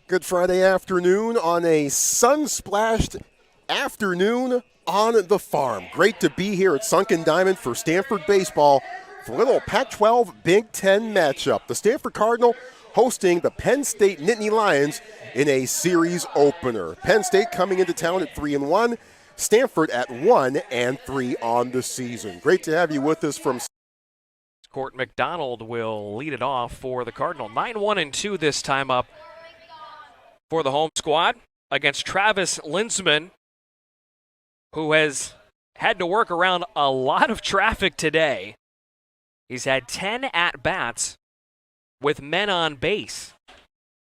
Good Friday afternoon on a sun-splashed afternoon on the farm. Great to be here at Sunken Diamond for Stanford baseball for a little Pac-12 Big Ten matchup. The Stanford Cardinal hosting the Penn State Nittany Lions in a series opener. Penn State coming into town at 3-1, Stanford at 1-3 on the season. Great to have you with us from Court McDonald will lead it off for the Cardinal. 9-1-2 this time up for the home squad against Travis Linsman, who has had to work around a lot of traffic today. He's had 10 at-bats with men on base,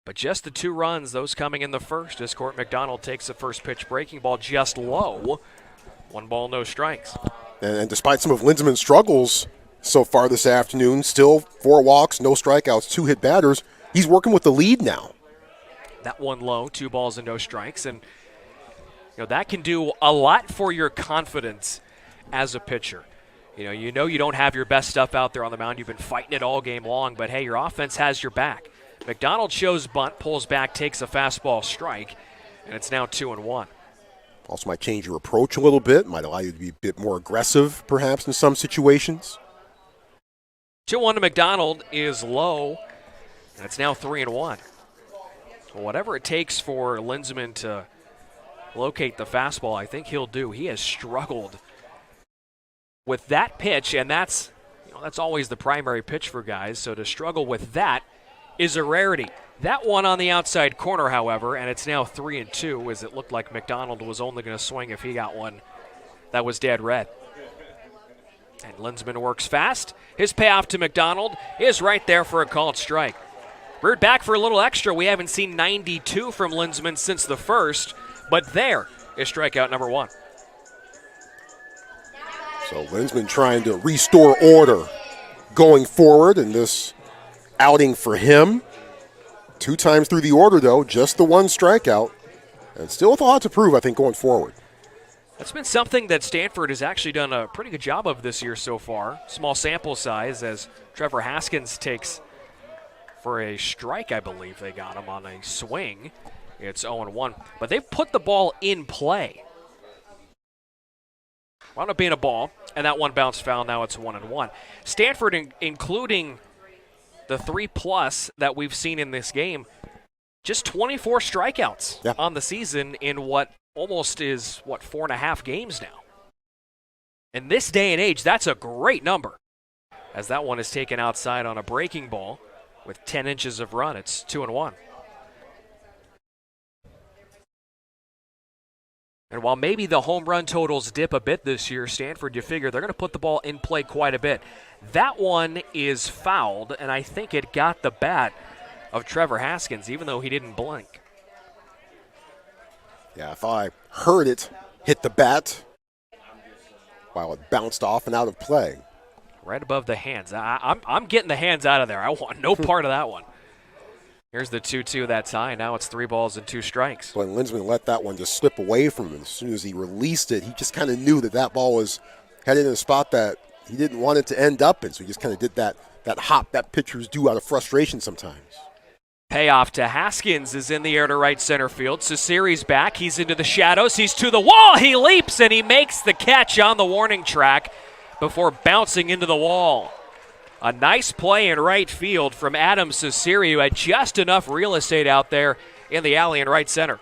but just the 2 runs, those coming in the first, as Court McDonald takes the first pitch breaking ball just low. 1 ball, no strikes. And despite some of Linsman's struggles so far this afternoon, still 4 walks, no strikeouts, 2 hit batters. He's working with the lead now. That 1 low, 2 balls and no strikes, and that can do a lot for your confidence as a pitcher. You know you don't have your best stuff out there on the mound. You've been fighting it all game long, but hey, your offense has your back. McDonald shows bunt, pulls back, takes a fastball strike, and it's now 2-1. Also might change your approach a little bit, might allow you to be a bit more aggressive perhaps in some situations. 2-1 to McDonald is low, and it's now 3-1. Well, whatever it takes for Linsman to locate the fastball, I think he'll do. He has struggled with that pitch, and that's always the primary pitch for guys, so to struggle with that is a rarity. That one on the outside corner, however, and it's now 3-2, as it looked like McDonald was only going to swing if he got one that was dead red. And Linsman works fast. His payoff to McDonald is right there for a called strike. Reared back for a little extra. We haven't seen 92 from Linsman since the first, but there is strikeout number 1. So Linsman trying to restore order going forward in this outing for him. 2 times through the order, though, just the 1 strikeout. And still with a lot to prove, I think, going forward. That's been something that Stanford has actually done a pretty good job of this year so far. Small sample size, as Trevor Haskins takes for a strike, I believe they got him on a swing. It's 0-1. But they've put the ball in play. Wound up being a ball, and that one bounced foul. Now it's 1-1. Stanford, including the 3+ that we've seen in this game, just 24 strikeouts on the season in what almost is, 4.5 games now. In this day and age, that's a great number, as that one is taken outside on a breaking ball with 10 inches of run. It's 2-1. And while maybe the home run totals dip a bit this year, Stanford, you figure they're going to put the ball in play quite a bit. That one is fouled, and I think it got the bat of Trevor Haskins, even though he didn't blink. Yeah, if I heard it hit the bat while it bounced off and out of play. Right above the hands. I'm getting the hands out of there. I want no part of that one. Here's the 2-2, that's high. Now it's 3 balls and 2 strikes. When Linsman let that one just slip away from him, as soon as he released it, he just kind of knew that ball was headed in a spot that he didn't want it to end up in. So he just kind of did that hop that pitchers do out of frustration sometimes. Payoff to Haskins is in the air to right center field. Cesari's back. He's into the shadows. He's to the wall. He leaps, and he makes the catch on the warning track before bouncing into the wall. A nice play in right field from Adam Cesari, who had just enough real estate out there in the alley in right center.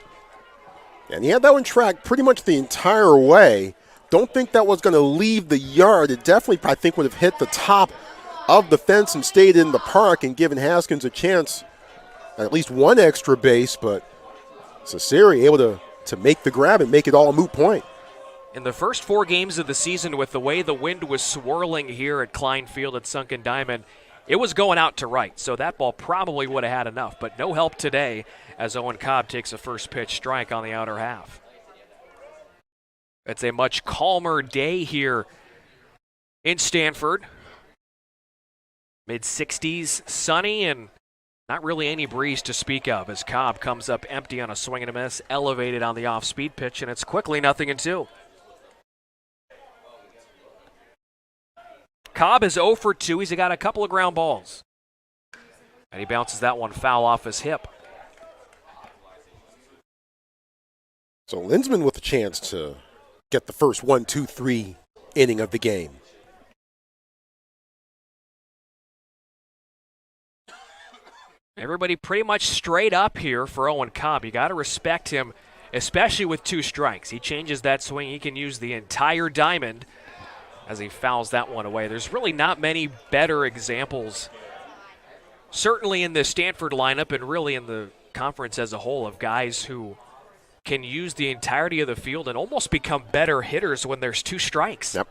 And he had that one tracked pretty much the entire way. Don't think that was going to leave the yard. It definitely, I think, would have hit the top of the fence and stayed in the park and given Haskins a chance at least 1 extra base, but Cesari able to make the grab and make it all a moot point. In the first 4 games of the season, with the way the wind was swirling here at Klein Field at Sunken Diamond, it was going out to right, so that ball probably would have had enough, but no help today as Owen Cobb takes a first pitch strike on the outer half. It's a much calmer day here in Stanford. Mid-60s, sunny, and not really any breeze to speak of as Cobb comes up empty on a swing and a miss, elevated on the off-speed pitch, and it's quickly 0-2. Cobb is 0 for 2. He's got a couple of ground balls. And he bounces that one foul off his hip. So Linsman with a chance to get the first 1-2-3 inning of the game. Everybody pretty much straight up here for Owen Cobb. You got to respect him, especially with 2 strikes. He changes that swing. He can use the entire diamond as he fouls that one away. There's really not many better examples, certainly in the Stanford lineup and really in the conference as a whole, of guys who can use the entirety of the field and almost become better hitters when there's 2 strikes. Yep.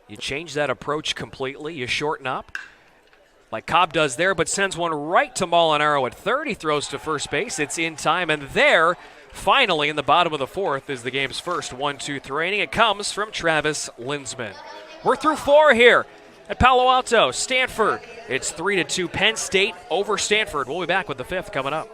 You change that approach completely. You shorten up, like Cobb does there, but sends one right to Molinaro at third. He throws to first base. It's in time, and there, finally, in the bottom of the 4th, is the game's first 1-2-3 inning. It comes from Travis Linsman. We're through 4 here at Palo Alto. Stanford, it's 3-2. Penn State over Stanford. We'll be back with the 5th coming up.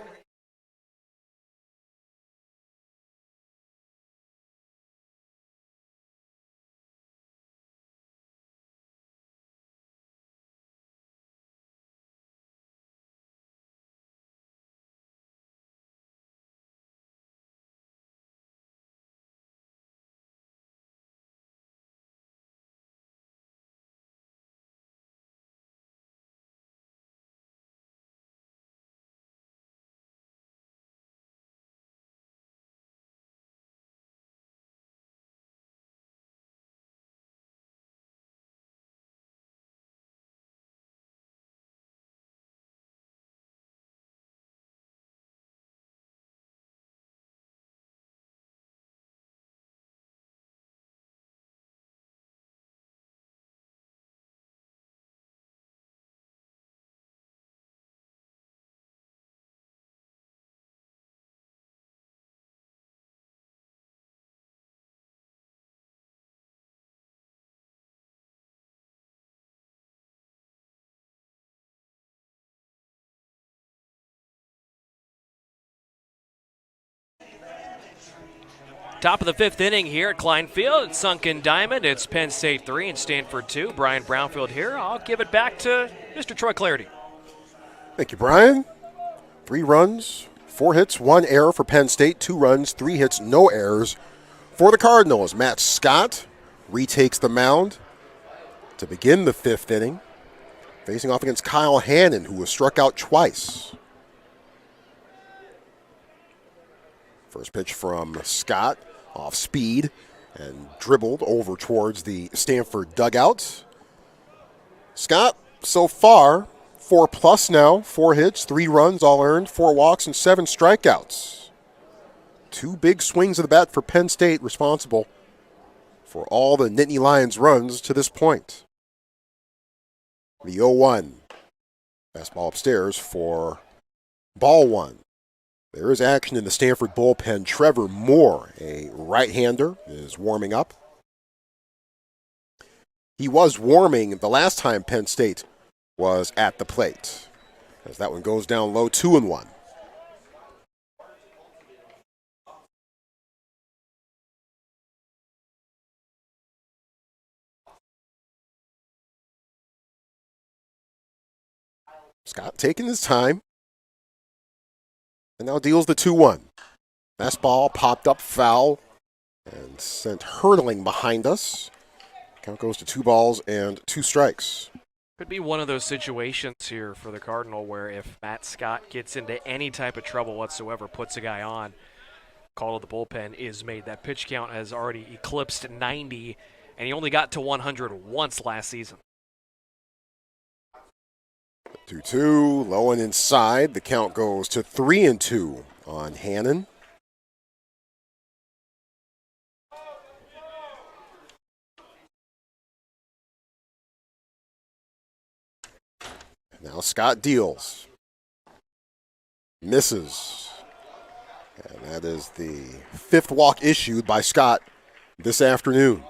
Top of the 5th inning here at Klein Field. It's Sunken Diamond. It's Penn State 3 and Stanford 2. Brian Brownfield here. I'll give it back to Mr. Troy Clarity. Thank you, Brian. 3 runs, 4 hits, 1 error for Penn State. 2 runs, 3 hits, no errors for the Cardinals. Matt Scott retakes the mound to begin the 5th inning, facing off against Kyle Hannon, who was struck out twice. First pitch from Scott, off speed, and dribbled over towards the Stanford dugout. Scott, so far, 4+ now, 4 hits, 3 runs, all earned, 4 walks, and 7 strikeouts. 2 big swings of the bat for Penn State, responsible for all the Nittany Lions runs to this point. The 0-1. Fastball upstairs for ball 1. There is action in the Stanford bullpen. Trevor Moore, a right-hander, is warming up. He was warming the last time Penn State was at the plate, as that one goes down low, 2-1. Scott taking his time, and now deals the 2-1. Fastball popped up foul and sent hurtling behind us. Count goes to 2 balls and 2 strikes. Could be one of those situations here for the Cardinal where if Matt Scott gets into any type of trouble whatsoever, puts a guy on, call to the bullpen is made. That pitch count has already eclipsed 90, and he only got to 100 once last season. 2-2, low and inside. The count goes to 3-2 on Hannon. Now Scott deals. Misses. And that is the 5th walk issued by Scott this afternoon.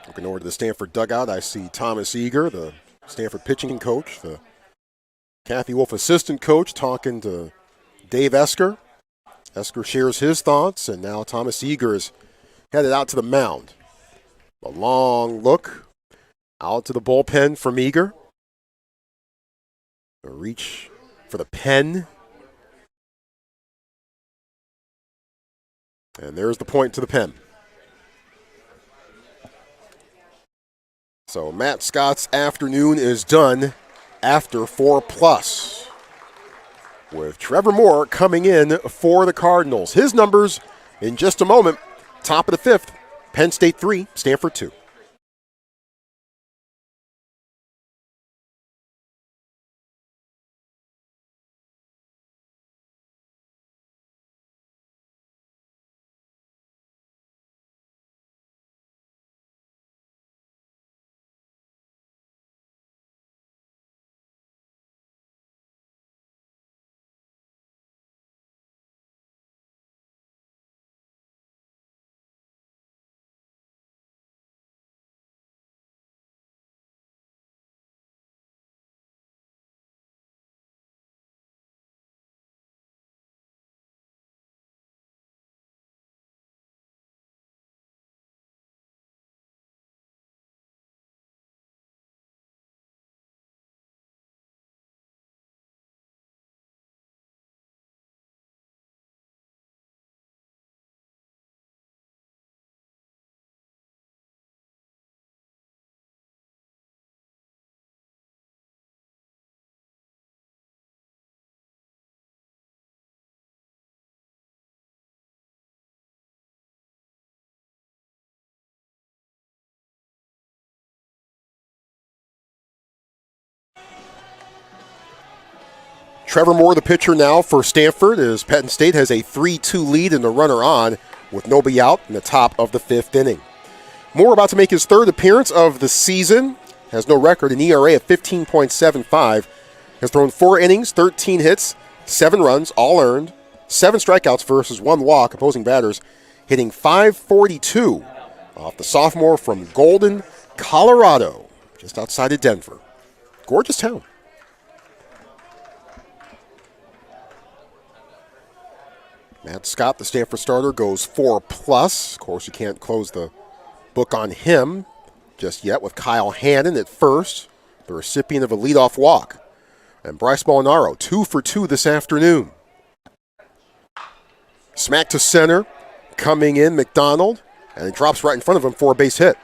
Looking over to the Stanford dugout, I see Thomas Eager, the Stanford pitching coach, the Kathy Wolf assistant coach, talking to Dave Esker. Esker shares his thoughts, and now Thomas Eager is headed out to the mound. A long look out to the bullpen from Eager. A reach for the pen And there's the point to the Penn. So Matt Scott's afternoon is done after 4+. With Trevor Moore coming in for the Cardinals. His numbers in just a moment. Top of the fifth, Penn State 3, Stanford 2. Trevor Moore, the pitcher now for Stanford, as Penn State has a 3-2 lead and the runner on with nobody out in the top of the fifth inning. Moore about to make his third appearance of the season. Has no record, an ERA of 15.75. Has thrown 4 innings, 13 hits, 7 runs, all earned, 7 strikeouts versus 1 walk. Opposing batters hitting .542 off the sophomore from Golden, Colorado, just outside of Denver. Gorgeous town. Matt Scott, the Stanford starter, goes 4+. Of course, you can't close the book on him just yet with Kyle Hannon at first, the recipient of a leadoff walk. And Bryce Molinaro, 2 for 2 this afternoon. Smack to center, coming in McDonald, and it drops right in front of him for a base hit.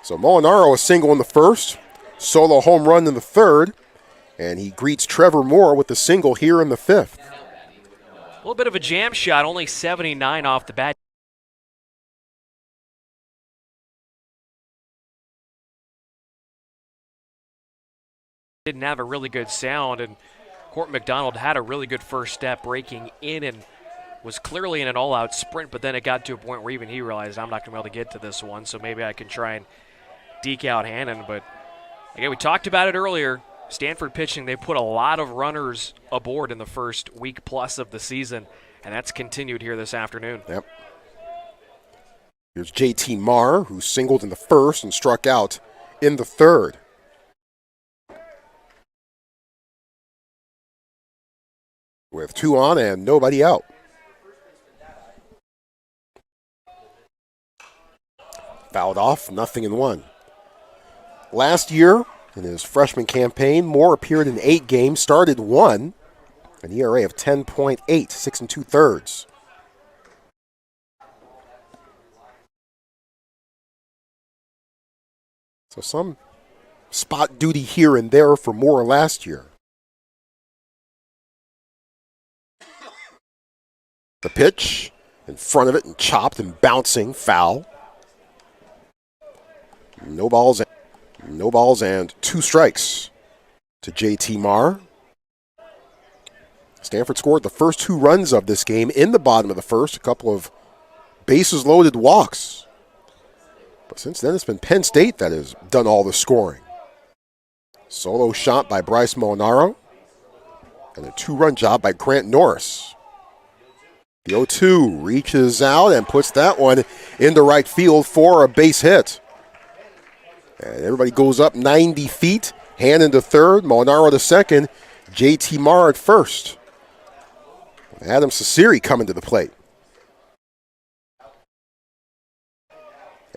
So Molinaro a single in the first, solo home run in the third, and he greets Trevor Moore with a single here in the fifth. A little bit of a jam shot, only 79 off the bat. Didn't have a really good sound, and Court McDonald had a really good first step breaking in and was clearly in an all-out sprint, but then it got to a point where even he realized, I'm not going to be able to get to this one, so maybe I can try and deke out Hannon. But again, we talked about it earlier. Stanford pitching, they put a lot of runners aboard in the first week plus of the season, and that's continued here this afternoon. Yep. Here's J.T. Marr, who singled in the first and struck out in the third. With 2 on and nobody out. Fouled off, 0-1. Last year, in his freshman campaign, Moore appeared in 8 games, started 1, an ERA of 10.8, 6 2/3. So some spot duty here and there for Moore last year. The pitch in front of it and chopped and bouncing, foul. No balls and 2 strikes to J.T. Marr. Stanford scored the first 2 runs of this game in the bottom of the first, a couple of bases loaded walks. But since then, it's been Penn State that has done all the scoring. Solo shot by Bryce Molinaro, and a 2-run job by Grant Norris. The 0-2 reaches out and puts that one into right field for a base hit. And everybody goes up 90 feet. Hannon to third, Molinaro to second, J.T. Marr at first. Adam Cesari coming to the plate.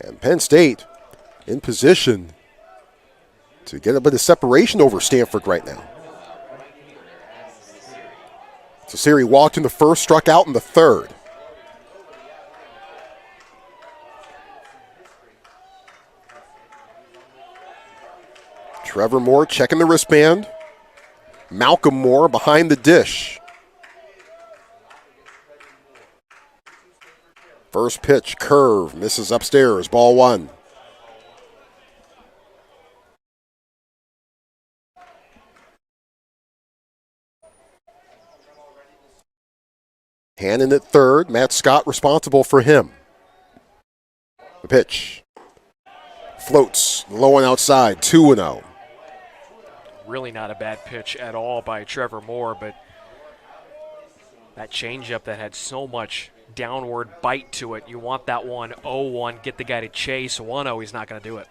And Penn State in position to get a bit of separation over Stanford right now. Cesari walked in the first, struck out in the third. Trevor Moore checking the wristband. Malcolm Moore behind the dish. First pitch, curve, misses upstairs, ball one. Hannon at third, Matt Scott responsible for him. The pitch. Floats, low and outside, 2-0. Really not a bad pitch at all by Trevor Moore, but that changeup that had so much downward bite to it, you want that one 0-1, get the guy to chase. 1-0, he's not going to do it.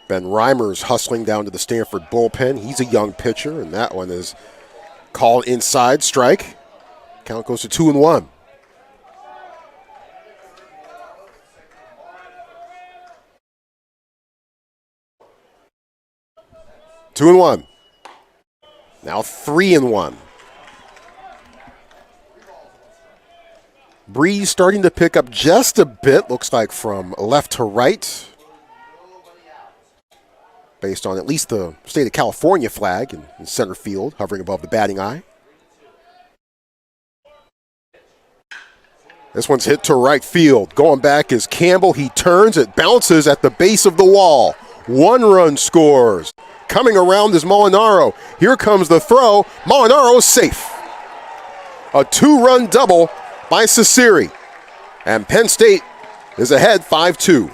Ben Reimer's hustling down to the Stanford bullpen. He's a young pitcher, and that one is called inside, strike. Count goes to 2-1. Two and one. Now 3-1. Breeze starting to pick up just a bit, looks like from left to right, based on at least the state of California flag in center field, hovering above the batting eye. This one's hit to right field. Going back is Campbell. He turns. It bounces at the base of the wall. 1 run scores. Coming around is Molinaro. Here comes the throw. Molinaro is safe. A 2-run double by Ciceri. And Penn State is ahead 5-2.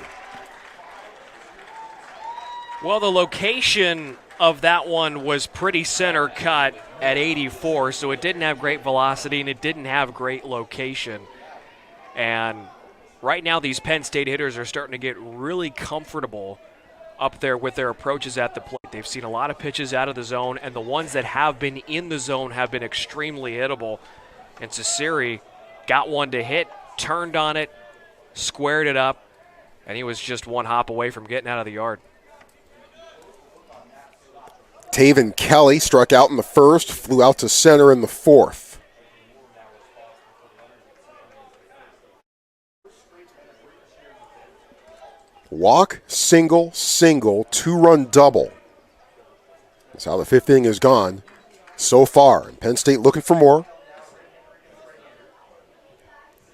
Well, the location of that one was pretty center cut at 84, so it didn't have great velocity and it didn't have great location. And right now these Penn State hitters are starting to get really comfortable up there with their approaches at the plate. They've seen a lot of pitches out of the zone, and the ones that have been in the zone have been extremely hittable. And Ciceri got one to hit, turned on it, squared it up, and he was just one hop away from getting out of the yard. Taven Kelly struck out in the first, flew out to center in the fourth. Walk, single, single, 2-run double. That's how the fifth inning has gone so far. And Penn State looking for more.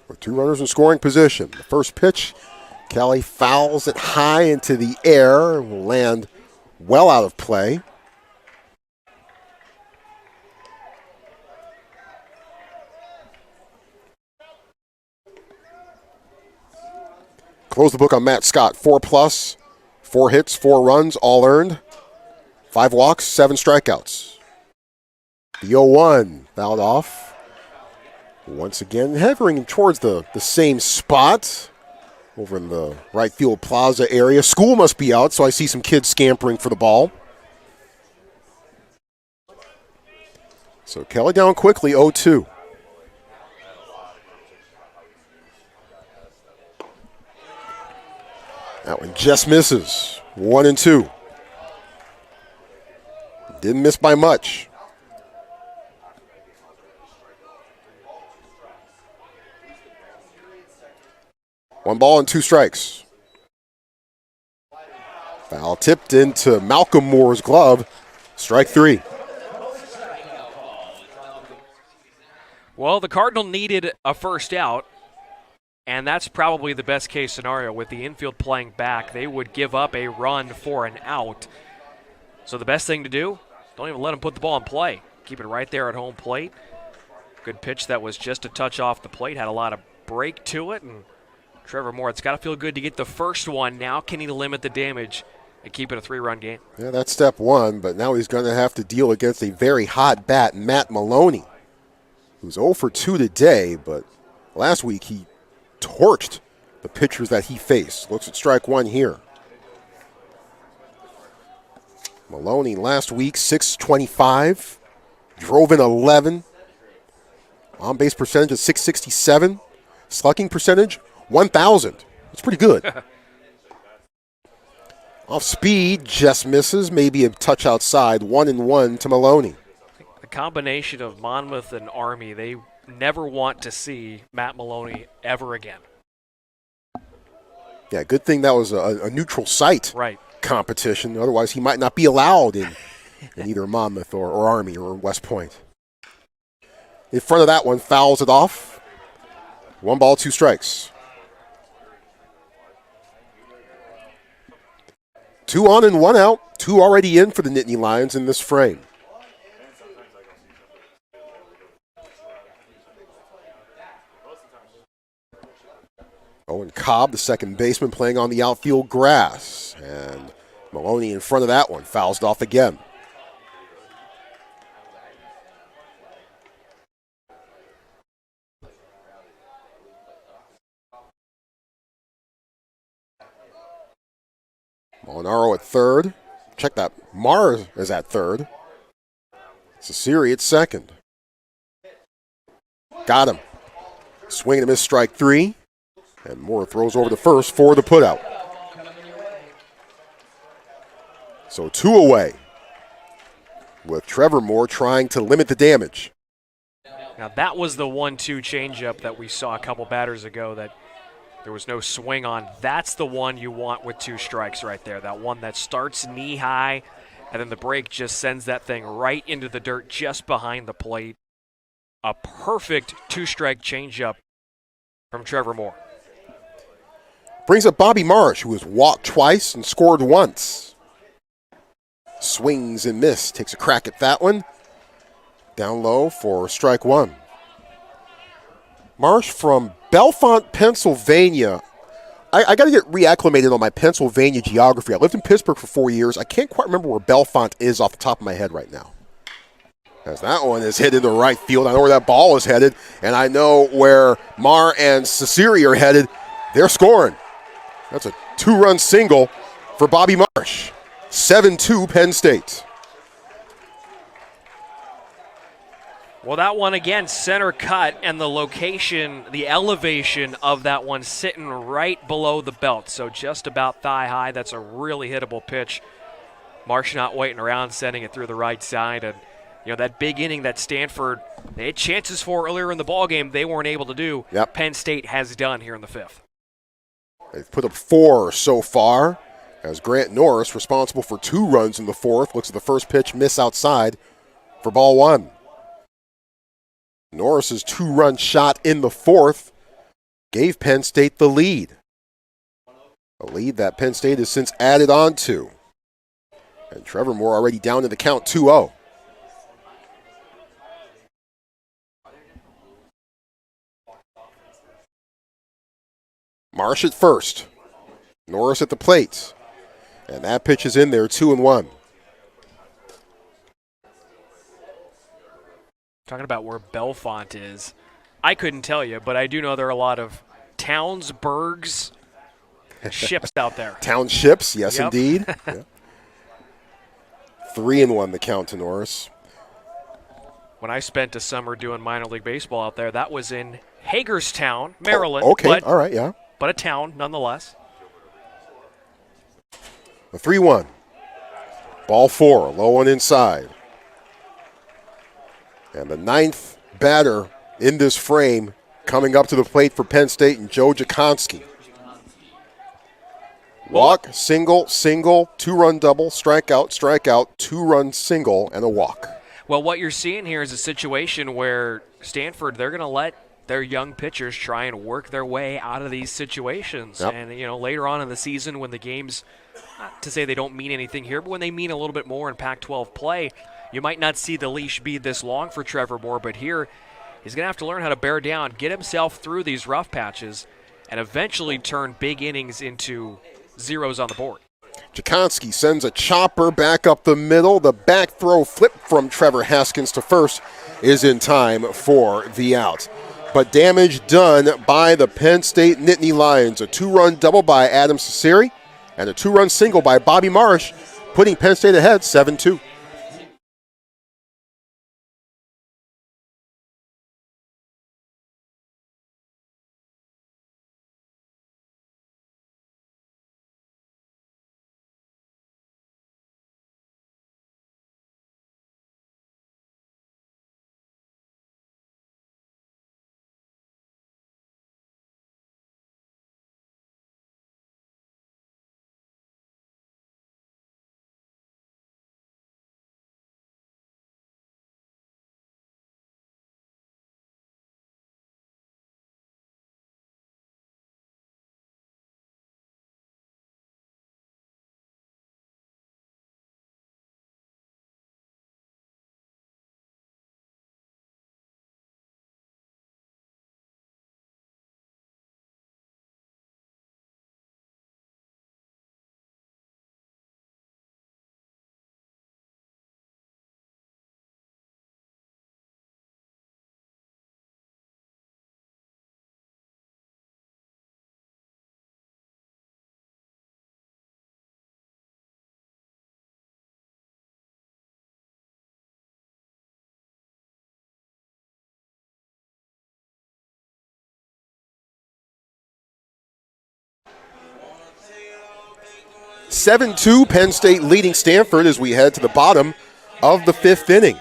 With 2 runners in scoring position. The first pitch, Kelly fouls it high into the air and will land well out of play. Close the book on Matt Scott. 4+, 4 hits, 4 runs, all earned. 5 walks, 7 strikeouts. The 0-1 fouled off. Once again, hovering towards the same spot over in the right field plaza area. School must be out, so I see some kids scampering for the ball. So Kelly down quickly, 0-2. That one just misses. 1-2. Didn't miss by much. One ball and 2 strikes. Foul tipped into Malcolm Moore's glove. Strike 3. Well, the Cardinal needed a first out, and that's probably the best case scenario. With the infield playing back, they would give up a run for an out. So the best thing to do, don't even let them put the ball in play. Keep it right there at home plate. Good pitch that was just a touch off the plate, had a lot of break to it, and Trevor Moore, it's got to feel good to get the first one. Now can he limit the damage and keep it a 3-run game? Yeah, that's step 1, but now he's going to have to deal against a very hot bat, Matt Maloney, who's 0 for 2 today, but last week he torched the pitchers that he faced. Looks at strike 1 here. Maloney last week, 625, drove in 11. On-base percentage of 667. Slugging percentage, 1,000. That's pretty good. Off speed, just misses. Maybe a touch outside. 1-1 to Maloney. The combination of Monmouth and Army, they never want to see Matt Maloney ever again. Yeah, good thing that was a neutral site. Right. competition. Otherwise, he might not be allowed in either Monmouth or Army or West Point. In front of that one, fouls it off. 1 ball, 2 strikes. 2 on and 1 out. 2 already in for the Nittany Lions in this frame. Owen Cobb, the second baseman, playing on the outfield grass. And Maloney in front of that one, fouls it off again. Molinaro at third. Check that. Mars is at third. Cesari at second. Got him. Swing and a miss, strike 3. And Moore throws over to first for the putout. So 2 away, with Trevor Moore trying to limit the damage. Now that was the 1-2 changeup that we saw a couple batters ago that there was no swing on. That's the one you want with 2 strikes right there. That one that starts knee high, and then the break just sends that thing right into the dirt just behind the plate. A perfect 2-strike changeup from Trevor Moore. Brings up Bobby Marsh, who has walked twice and scored once. Swings and miss. Takes a crack at that one. Down low for strike 1. Marsh from Bellefonte, Pennsylvania. I got to get reacclimated on my Pennsylvania geography. I lived in Pittsburgh for 4 years. I can't quite remember where Bellefonte is off the top of my head right now. As that one is hit into right field. I know where that ball is headed, and I know where Mar and Cesari are headed. They're scoring. That's a 2-run single for Bobby Marsh. 7-2 Penn State. Well, that one again, center cut, and the location, the elevation of that one sitting right below the belt. So just about thigh high. That's a really hittable pitch. Marsh not waiting around, sending it through the right side. And, you know, that big inning that Stanford, they had chances for earlier in the ballgame, they weren't able to do. Yep. Penn State has done here in the 5th. They've put up 4 so far, as Grant Norris, responsible for 2 runs in the 4th, looks at the first pitch, miss outside for ball 1. Norris's 2-run shot in the 4th gave Penn State the lead. A lead that Penn State has since added on to. And Trevor Moore already down in the count 2-0. Marsh at first. Norris at the plate. And that pitch is in there, 2-1. Talking about where Bellefonte is, I couldn't tell you, but I do know there are a lot of towns, burgs, ships out there. Townships, yes, Yep. indeed. Yeah. 3-1 the count to Norris. When I spent a summer doing minor league baseball out there, that was in Hagerstown, Maryland. Oh, okay, all right, yeah. But a town nonetheless. A 3-1. Ball 4, low one inside. And the 9th batter in this frame coming up to the plate for Penn State, and Joe Jakonski. Walk, single, single, 2-run double, strikeout, strikeout, 2-run single, and a walk. Well, what you're seeing here is a situation where Stanford, they're going to let their young pitchers try and work their way out of these situations. Yep. And, you know, later on in the season when the games, not to say they don't mean anything here, but when they mean a little bit more in Pac-12 play, you might not see the leash be this long for Trevor Moore, but here he's going to have to learn how to bear down, get himself through these rough patches, and eventually turn big innings into zeros on the board. Jakonski sends a chopper back up the middle. The back throw flip from Trevor Haskins to first is in time for the out. But damage done by the Penn State Nittany Lions. A 2-run double by Adam Cesari and a 2-run single by Bobby Marsh, putting Penn State ahead 7-2. 7-2, Penn State leading Stanford as we head to the bottom of the 5th inning.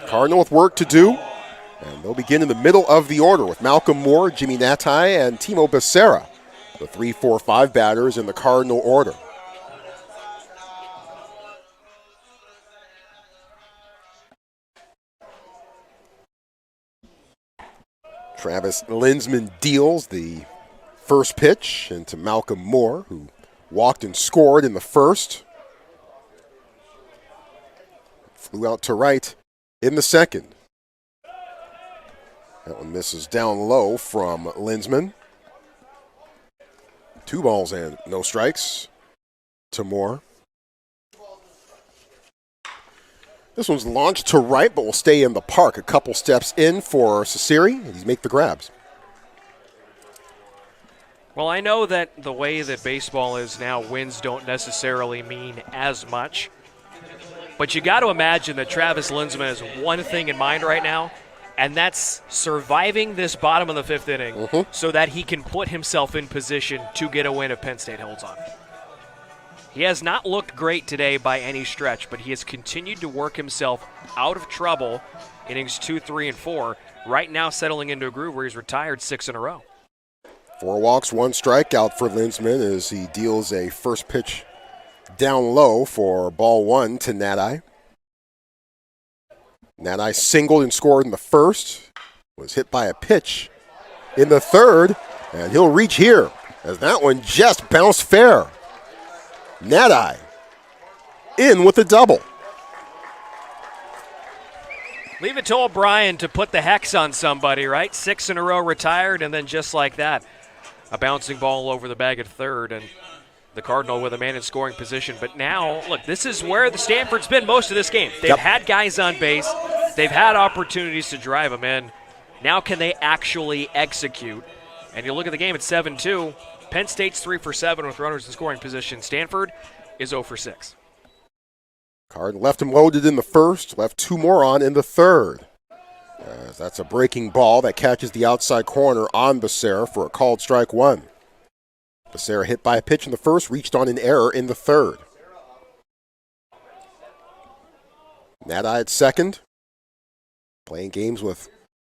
Cardinal with work to do, and they'll begin in the middle of the order with Malcolm Moore, Jimmy Natai, and Timo Becerra, the 3, 4, 5 batters in the Cardinal order. Travis Linsman deals the first pitch into Malcolm Moore, who walked and scored in the first. Flew out to right in the second. That one misses down low from Linsman. 2 balls and no strikes to Moore. This one's launched to right, but will stay in the park. A couple steps in for Ciceri, and he's make the grabs. Well, I know that the way that baseball is now, wins don't necessarily mean as much. But you got to imagine that Travis Linsman has one thing in mind right now, and that's surviving this bottom of the 5th inning so that he can put himself in position to get a win if Penn State holds on. He has not looked great today by any stretch, but he has continued to work himself out of trouble innings 2, 3, and 4, right now settling into a groove where he's retired 6 in a row. 4 walks, 1 strikeout for Linsman as he deals a first pitch down low for ball 1 to Natai. Natai singled and scored in the first, was hit by a pitch in the third, and he'll reach here as that one just bounced fair. Natai in with a double. Leave it to O'Brien to put the hex on somebody, right? 6 in a row retired, and then just like that, a bouncing ball over the bag at third, and the Cardinal with a man in scoring position. But now, look, this is where the Stanford's been most of this game. They've had guys on base. They've had opportunities to drive them in. Now can they actually execute? And you look at the game at 7-2. Penn State's 3 for 7 with runners in scoring position. Stanford is 0 for 6. Cardinal left him loaded in the first, left 2 more on in the third. That's a breaking ball that catches the outside corner on Becerra for a called strike 1. Becerra hit by a pitch in the first, reached on an error in the third. Natai at second, playing games with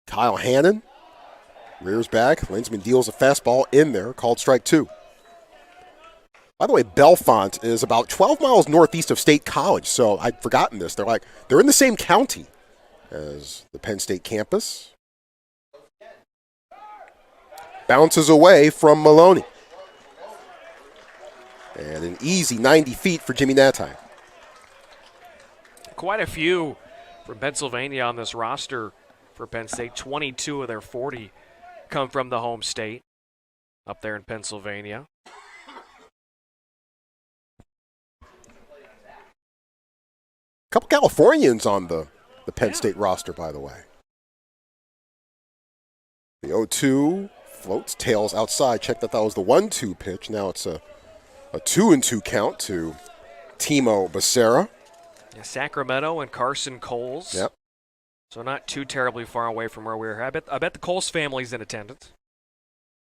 Kyle Hannon. Rears back, Linsman deals a fastball in there, called strike 2. By the way, Bellefonte is about 12 miles northeast of State College, so I'd forgotten this. They're in the same county as the Penn State campus. Bounces away from Maloney. And an easy 90 feet for Jimmy Natai. Quite a few from Pennsylvania on this roster for Penn State. 22 of their 40 come from the home state up there in Pennsylvania. A couple Californians on the Penn State roster, by the way. The 0-2 floats, tails outside. Check that was the 1-2 pitch. Now it's a 2-2 count to Timo Becerra. Yeah, Sacramento and Carson Coles. Yep. So not too terribly far away from where we're at. I bet the Coles family's in attendance.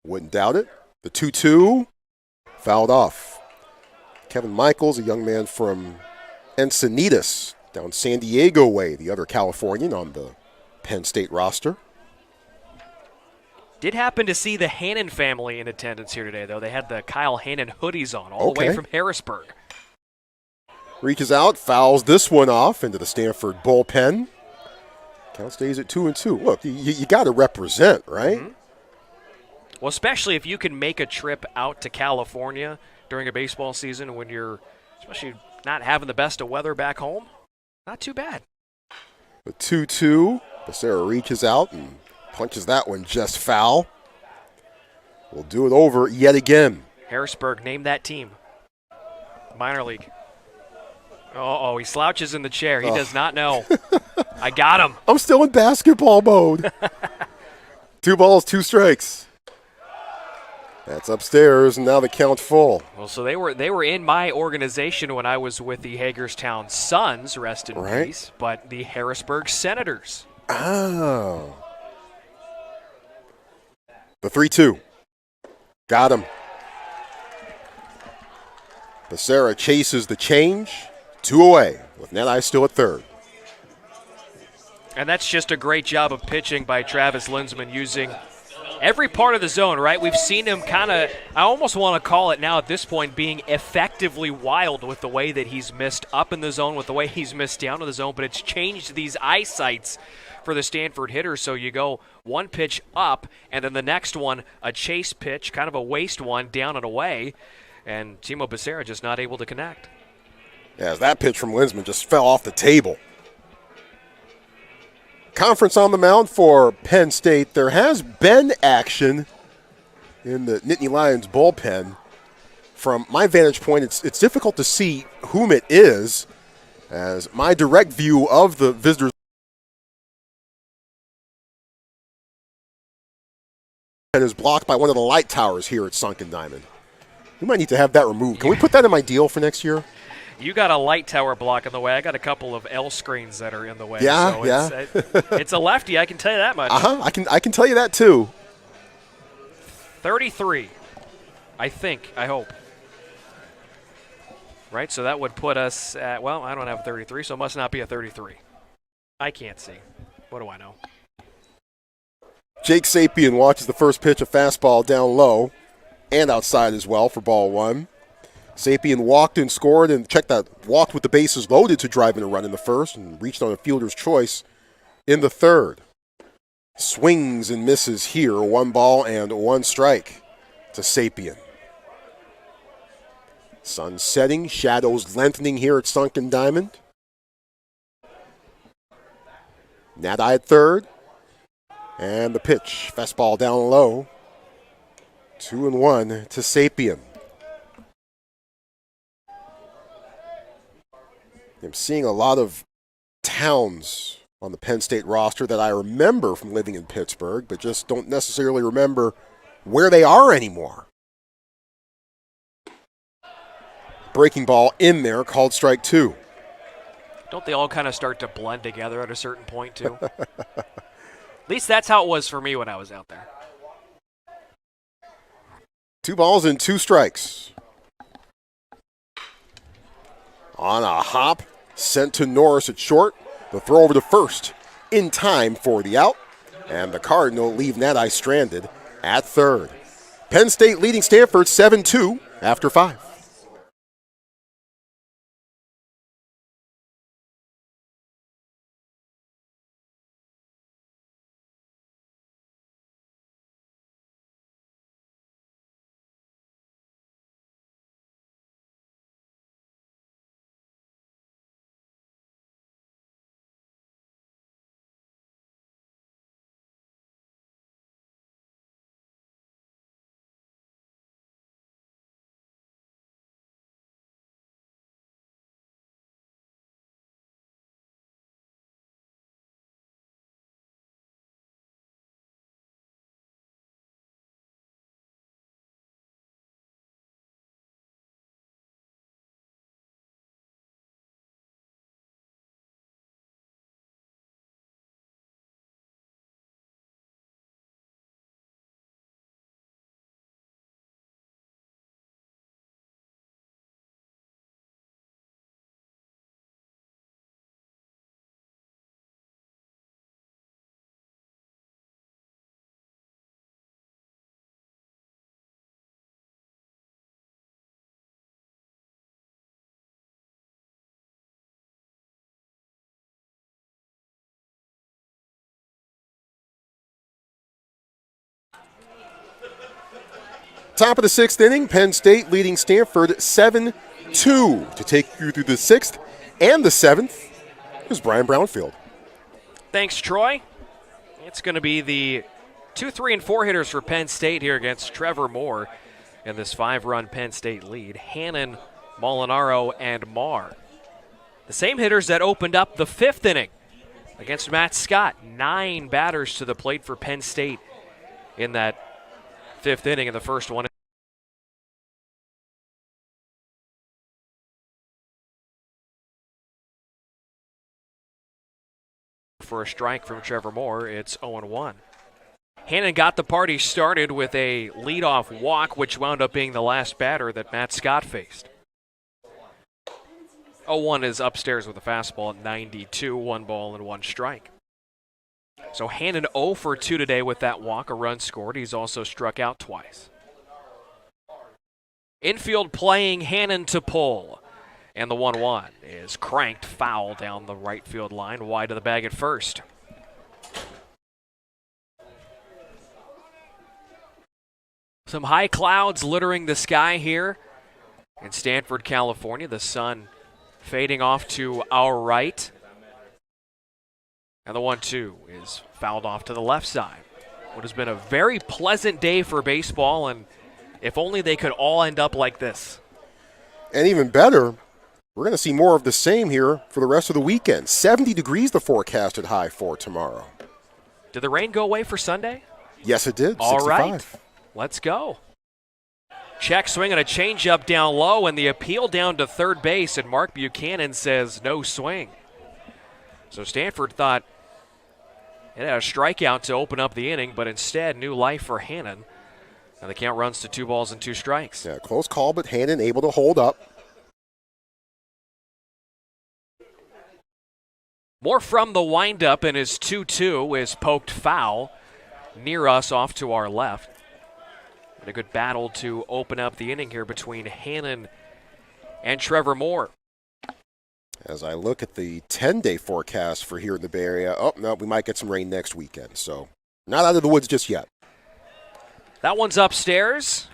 Wouldn't doubt it. The 2-2 fouled off. Kevin Michaels, a young man from Encinitas, down San Diego way, the other Californian on the Penn State roster. Did happen to see the Hannon family in attendance here today, though. They had the Kyle Hannon hoodies on all the way from Harrisburg. Reaches out, fouls this one off into the Stanford bullpen. Count stays at 2-2. Look, you got to represent, right? Mm-hmm. Well, especially if you can make a trip out to California during a baseball season when you're especially not having the best of weather back home. Not too bad. The 2-2. Becerra reaches out and punches that one just foul. We'll do it over yet again. Harrisburg, name that team. Minor league. Oh, he slouches in the chair. He does not know. I got him. I'm still in basketball mode. 2 balls, 2 strikes. That's upstairs, and now the count full. Well, so they were in my organization when I was with the Hagerstown Suns, rest in peace, but the Harrisburg Senators. Oh. The 3-2. Got him. Becerra chases the change. 2 away with Net still at third. And that's just a great job of pitching by Travis Linsman, using every part of the zone, right? We've seen him kind of, I almost want to call it now at this point, being effectively wild with the way that he's missed up in the zone, with the way he's missed down in the zone, but it's changed these eyesights for the Stanford hitters. So you go one pitch up, and then the next one, a chase pitch, kind of a waste one, down and away, and Timo Becerra just not able to connect. Yeah, as that pitch from Linsman just fell off the table. Conference on the mound for Penn State. There has been action in the Nittany Lions bullpen. From my vantage point, it's difficult to see whom it is, as my direct view of the visitors is blocked by one of the light towers here at Sunken Diamond. We might need to have that removed. Can we put that in my deal for next year? You got a light tower block in the way. I got a couple of L screens that are in the way. Yeah, so yeah. It's a lefty, I can tell you that much. I can tell you that too. 33, I think, I hope. Right, so that would put us at, well, I don't have 33, so it must not be a 33. I can't see. What do I know? Jake Sapien watches the first pitch, a fastball down low and outside as well for ball one. Sapien walked and scored, and check that, walked with the bases loaded to drive in a run in the first and reached on a fielder's choice in the third. Swings and misses here, 1 ball and 1 strike to Sapien. Sun setting, shadows lengthening here at Sunken Diamond. Nadi at third, and the pitch, fastball down low, 2-1 to Sapien. I'm seeing a lot of towns on the Penn State roster that I remember from living in Pittsburgh, but just don't necessarily remember where they are anymore. Breaking ball in there, called strike 2. Don't they all kind of start to blend together at a certain point, too? At least that's how it was for me when I was out there. 2 balls and 2 strikes. On a hop, sent to Norris at short. The throw over to first in time for the out. And the Cardinal leave Nadi stranded at third. Penn State leading Stanford 7-2 after 5. Top of the 6th inning, Penn State leading Stanford 7-2. To take you through the 6th and the 7th is Brian Brownfield. Thanks, Troy. It's going to be the 2, 3, and 4 hitters for Penn State here against Trevor Moore in this 5-run Penn State lead. Hannon, Molinaro, and Marr. The same hitters that opened up the 5th inning against Matt Scott. 9 batters to the plate for Penn State in that 5th inning, and the first one for a strike from Trevor Moore. It's 0-1. Hannon got the party started with a leadoff walk, which wound up being the last batter that Matt Scott faced. 0-1 is upstairs with a fastball at 92, 1 ball and 1 strike. So Hannon 0 for 2 today with that walk, a run scored. He's also struck out twice. Infield playing, Hannon to pull. And the 1-1 is cranked foul down the right field line, wide of the bag at first. Some high clouds littering the sky here in Stanford, California. The sun fading off to our right. And the 1-2 is fouled off to the left side. What has been a very pleasant day for baseball, and if only they could all end up like this. And even better, we're going to see more of the same here for the rest of the weekend. 70 degrees the forecasted high for tomorrow. Did the rain go away for Sunday? Yes, it did. All 65. right. Let's go. Check swing and a changeup down low, and the appeal down to third base, and Mark Buchanan says no swing. So Stanford thought it had a strikeout to open up the inning, but instead new life for Hannon. And the count runs to 2 balls and 2 strikes. Yeah, close call, but Hannon able to hold up. More from the windup, and his 2-2 is poked foul near us off to our left. And a good battle to open up the inning here between Hannon and Trevor Moore. As I look at the 10-day forecast for here in the Bay Area, oh, no, we might get some rain next weekend. So not out of the woods just yet. That one's upstairs.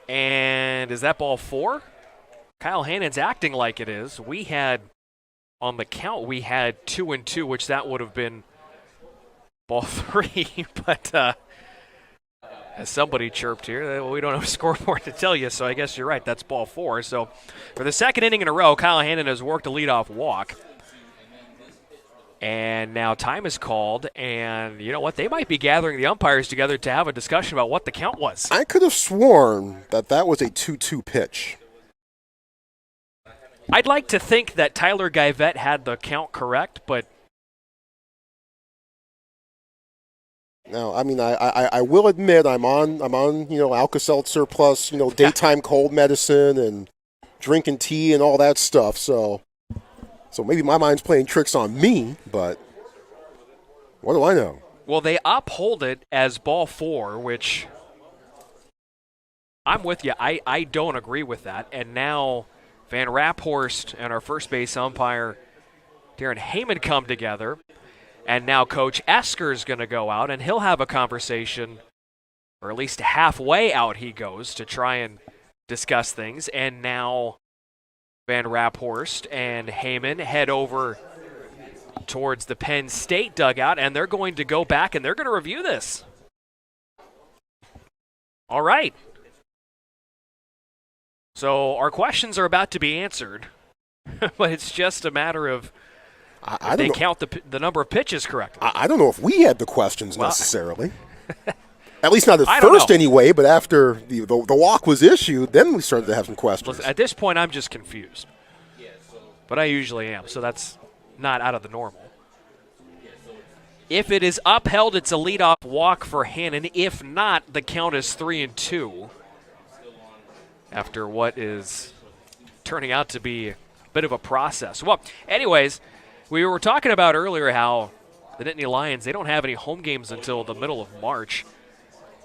And is that ball 4? Kyle Hannon's acting like it is. We had, on the count, we had 2-2, which that would have been ball 3. But as somebody chirped here, we don't have a scoreboard to tell you, so I guess you're right. That's ball 4. So for the second inning in a row, Kyle Hannon has worked a leadoff walk. And now time is called, and you know what? They might be gathering the umpires together to have a discussion about what the count was. I could have sworn that was a 2-2 pitch. I'd like to think that Tyler Guyvette had the count correct, but no, I mean I will admit I'm on Alka-Seltzer plus daytime cold medicine and drinking tea and all that stuff. So maybe my mind's playing tricks on me, but what do I know? Well, they uphold it as ball 4, which I'm with you. I don't agree with that, and now Van Raphorst and our first base umpire, Darren Heyman, come together. And now Coach Esker's going to go out, and he'll have a conversation, or at least halfway out he goes, to try and discuss things. And now Van Raphorst and Heyman head over towards the Penn State dugout, and they're going to go back, and they're going to review this. All right. So our questions are about to be answered, but it's just a matter of they count the number of pitches correctly. I don't know if we had the questions necessarily. At least not at first anyway, but after the walk was issued, then we started to have some questions. Listen, at this point, I'm just confused. But I usually am, so that's not out of the normal. If it is upheld, it's a leadoff walk for Hannon. If not, the count is 3-2. After what is turning out to be a bit of a process. Well, anyways, we were talking about earlier how the Nittany Lions, they don't have any home games until the middle of March.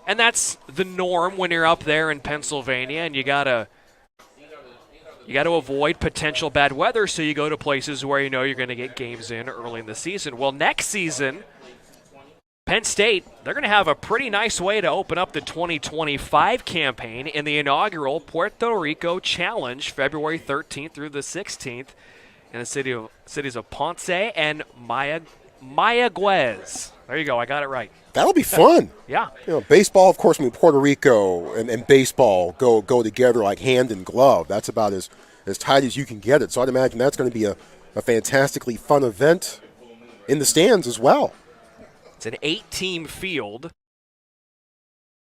And that's the norm when you're up there in Pennsylvania, and you gotta avoid potential bad weather, so you go to places where you know you're going to get games in early in the season. Well, next season, Penn State, they're going to have a pretty nice way to open up the 2025 campaign in the inaugural Puerto Rico Challenge, February 13th through the 16th, in the cities of Ponce and Mayagüez. There you go, I got it right. That'll be fun. Yeah. Baseball, of course, Puerto Rico and baseball go together like hand in glove. That's about as tight as you can get it. So I'd imagine that's going to be a fantastically fun event in the stands as well. It's an 8-team field,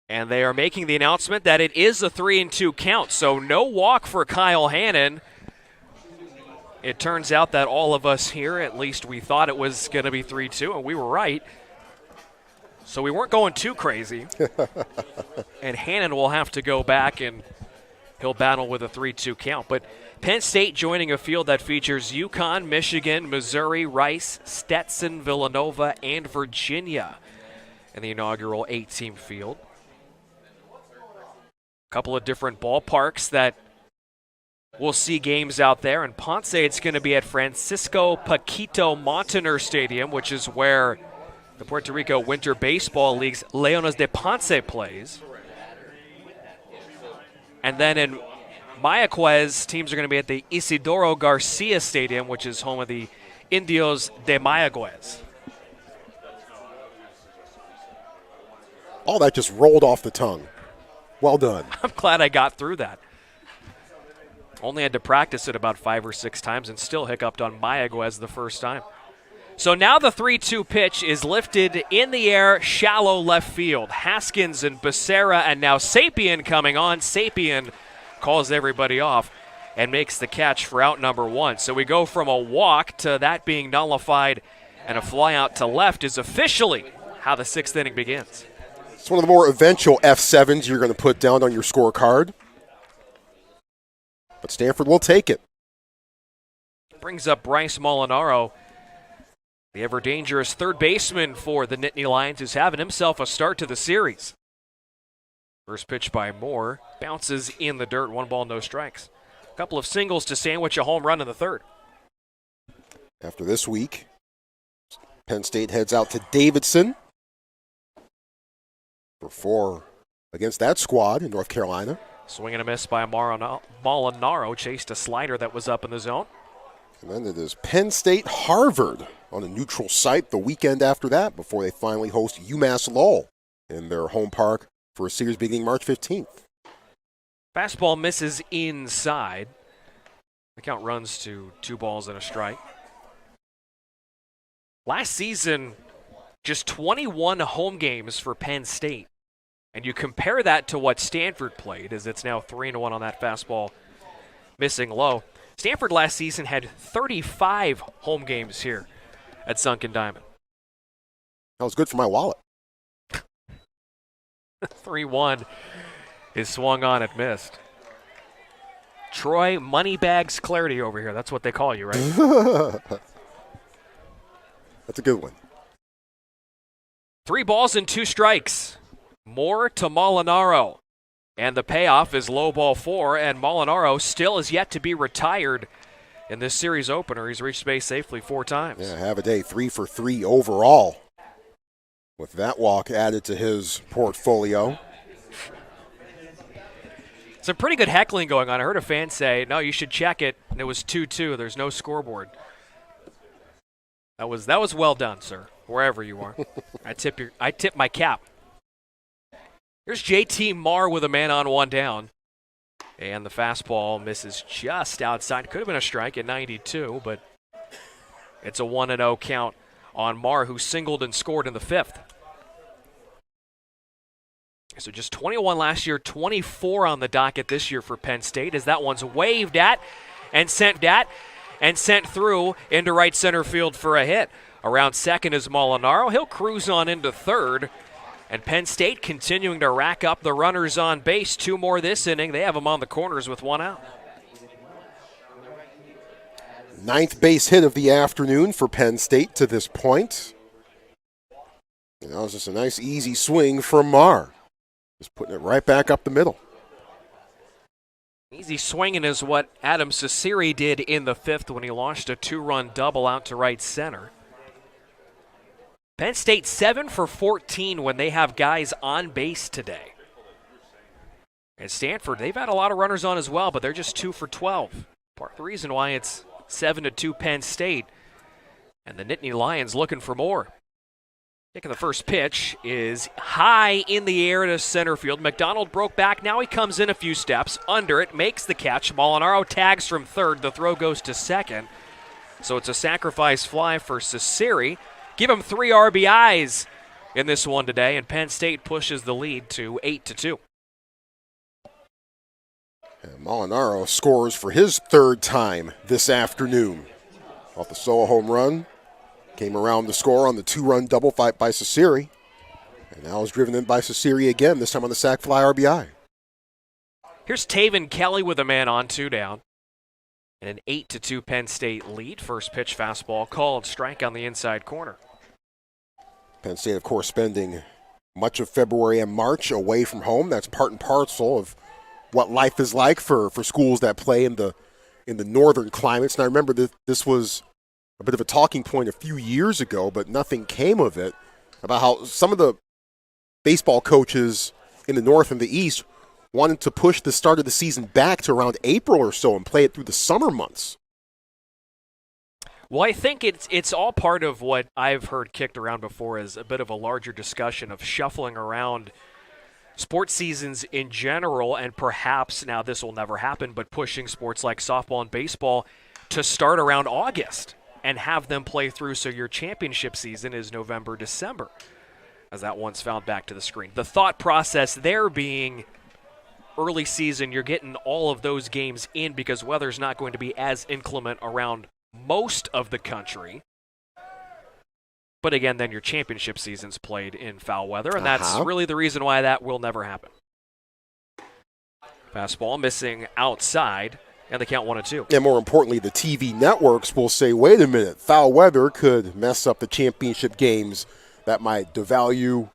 and they are making the announcement that it is a 3-2 count, so no walk for Kyle Hannon. It turns out that all of us here, at least we thought it was going to be 3-2, and we were right. So we weren't going too crazy. And Hannon will have to go back and he'll battle with a 3-2 count. But Penn State joining a field that features UConn, Michigan, Missouri, Rice, Stetson, Villanova, and Virginia in the inaugural 8-team field. A couple of different ballparks that we'll see games out there. In Ponce, it's going to be at Francisco Paquito Montaner Stadium, which is where the Puerto Rico Winter Baseball League's Leones de Ponce plays. And then in Mayaguez, teams are going to be at the Isidoro Garcia Stadium, which is home of the Indios de Mayaguez. All that just rolled off the tongue. Well done. I'm glad I got through that. Only had to practice it about 5 or 6 times and still hiccuped on Mayaguez the first time. So now the 3-2 pitch is lifted in the air, shallow left field. Haskins and Becerra, and now Sapien coming on. Sapien calls everybody off and makes the catch for out number 1. So we go from a walk to that being nullified, and a fly out to left is officially how the 6th inning begins. It's one of the more eventual F7s you're going to put down on your scorecard. But Stanford will take it. Brings up Bryce Molinaro, the ever-dangerous third baseman for the Nittany Lions, who's having himself a start to the series. First pitch by Moore. Bounces in the dirt. 1 ball, no strikes. A couple of singles to sandwich a home run in the third. After this week, Penn State heads out to Davidson for 4 against that squad in North Carolina. Swing and a miss by Molinaro. Chased a slider that was up in the zone. And then it is Penn State Harvard on a neutral site the weekend after that before they finally host UMass Lowell in their home park for a series beginning March 15th. Fastball misses inside. The count runs to 2 balls and a strike. Last season, just 21 home games for Penn State. And you compare that to what Stanford played, as it's now 3-1 on that fastball missing low. Stanford last season had 35 home games here at Sunken Diamond. That was good for my wallet. 3-1 is swung on and missed. Troy Moneybags Clarity over here. That's what they call you, right? That's a good one. 3 balls and 2 strikes. Moore to Molinaro. And the payoff is low ball 4, and Molinaro still is yet to be retired in this series opener. He's reached base safely 4 times. Yeah, have a day, 3 for 3 overall. With that walk added to his portfolio. Some pretty good heckling going on. I heard a fan say, no, you should check it, and it was 2-2. There's no scoreboard. That was well done, sir, wherever you are. I tip my cap. Here's JT Marr with a man on 1 down. And the fastball misses just outside. Could have been a strike at 92, but it's a 1-0 count on Marr, who singled and scored in the 5th. So just 21 last year, 24 on the docket this year for Penn State, as that one's waved at and sent through into right center field for a hit. Around second is Molinaro. He'll cruise on into third. And Penn State continuing to rack up the runners on base. 2 more this inning. They have them on the corners with 1 out. 9th base hit of the afternoon for Penn State to this point. And that was just a nice, easy swing from Marr. Just putting it right back up the middle. Easy swinging is what Adam Cecere did in the 5th when he launched a 2-run double out to right center. Penn State 7 for 14 when they have guys on base today. And Stanford, they've had a lot of runners on as well, but they're just 2 for 12. Part of the reason why it's 7-2 Penn State. And the Nittany Lions looking for more. Taking the first pitch is high in the air to center field. McDonald broke back. Now he comes in a few steps. Under it, makes the catch. Molinaro tags from third. The throw goes to second. So it's a sacrifice fly for Cecere. Give him 3 RBIs in this one today, and Penn State pushes the lead to 8-2. And Molinaro scores for his 3rd time this afternoon. Off the solo home run. Came around to score on the 2-run double fight by Cecere. And now is driven in by Cecere again, this time on the sac fly RBI. Here's Taven Kelly with a man on, 2 down. And an 8-2 Penn State lead. First pitch fastball called, strike on the inside corner. Penn State, of course, spending much of February and March away from home. That's part and parcel of what life is like for schools that play in the northern climates. And I remember this was a bit of a talking point a few years ago, but nothing came of it, about how some of the baseball coaches in the north and the east wanted to push the start of the season back to around April or so and play it through the summer months. Well, I think it's all part of what I've heard kicked around before as a bit of a larger discussion of shuffling around sports seasons in general, and perhaps, now this will never happen, but pushing sports like softball and baseball to start around August and have them play through so your championship season is November, December, as that one's found back to the screen. The thought process there being early season, you're getting all of those games in because weather's not going to be as inclement around most of the country. But again, then your championship season's played in foul weather, and that's really the reason why that will never happen. Fastball missing outside, and they count 1-2. And more importantly, the TV networks will say, wait a minute, foul weather could mess up the championship games. That might devalue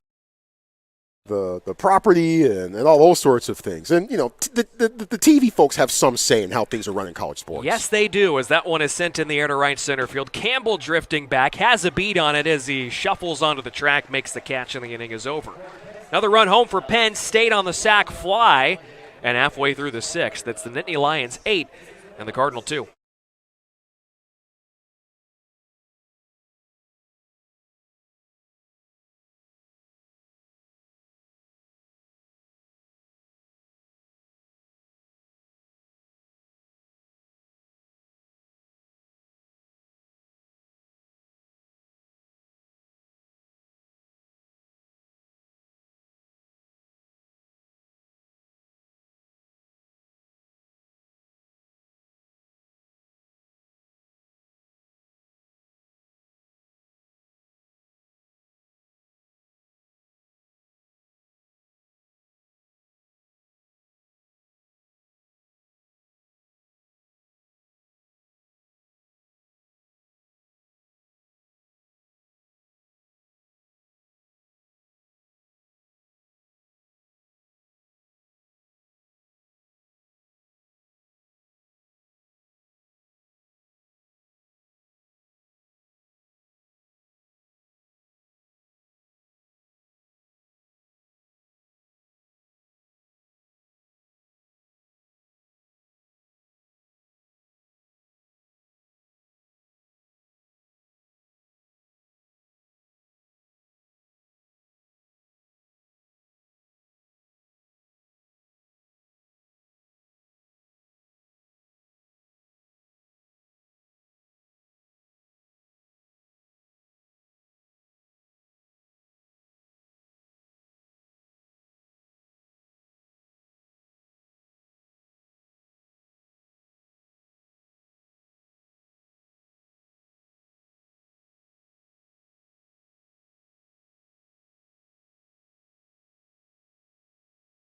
the property and all those sorts of things. And, you know, the TV folks have some say in how things are run in college sports. Yes, they do, as that one is sent in the air to right center field. Campbell drifting back, has a beat on it as he shuffles onto the track, makes the catch, and the inning is over. Another run home for Penn State on the sac fly, and halfway through the 6th. That's the Nittany Lions 8 and the Cardinal 2.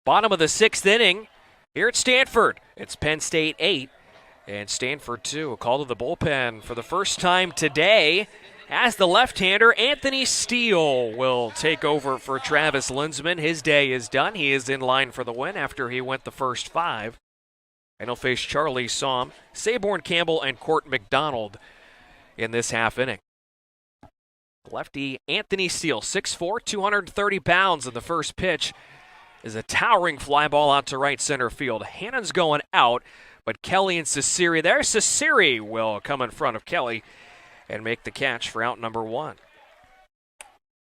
Bottom of the 6th inning here at Stanford. It's Penn State 8 and Stanford 2. A call to the bullpen for the first time today as the left-hander Anthony Steele will take over for Travis Linsman. His day is done. He is in line for the win after he went the first 5. And he'll face Charlie Somm, Saborn Campbell, and Court McDonald in this half inning. Lefty Anthony Steele, 6'4", 230 pounds, in the first pitch is a towering fly ball out to right center field. Hannon's going out, but Kelly and Cesiri there. Cesiri will come in front of Kelly and make the catch for out number 1.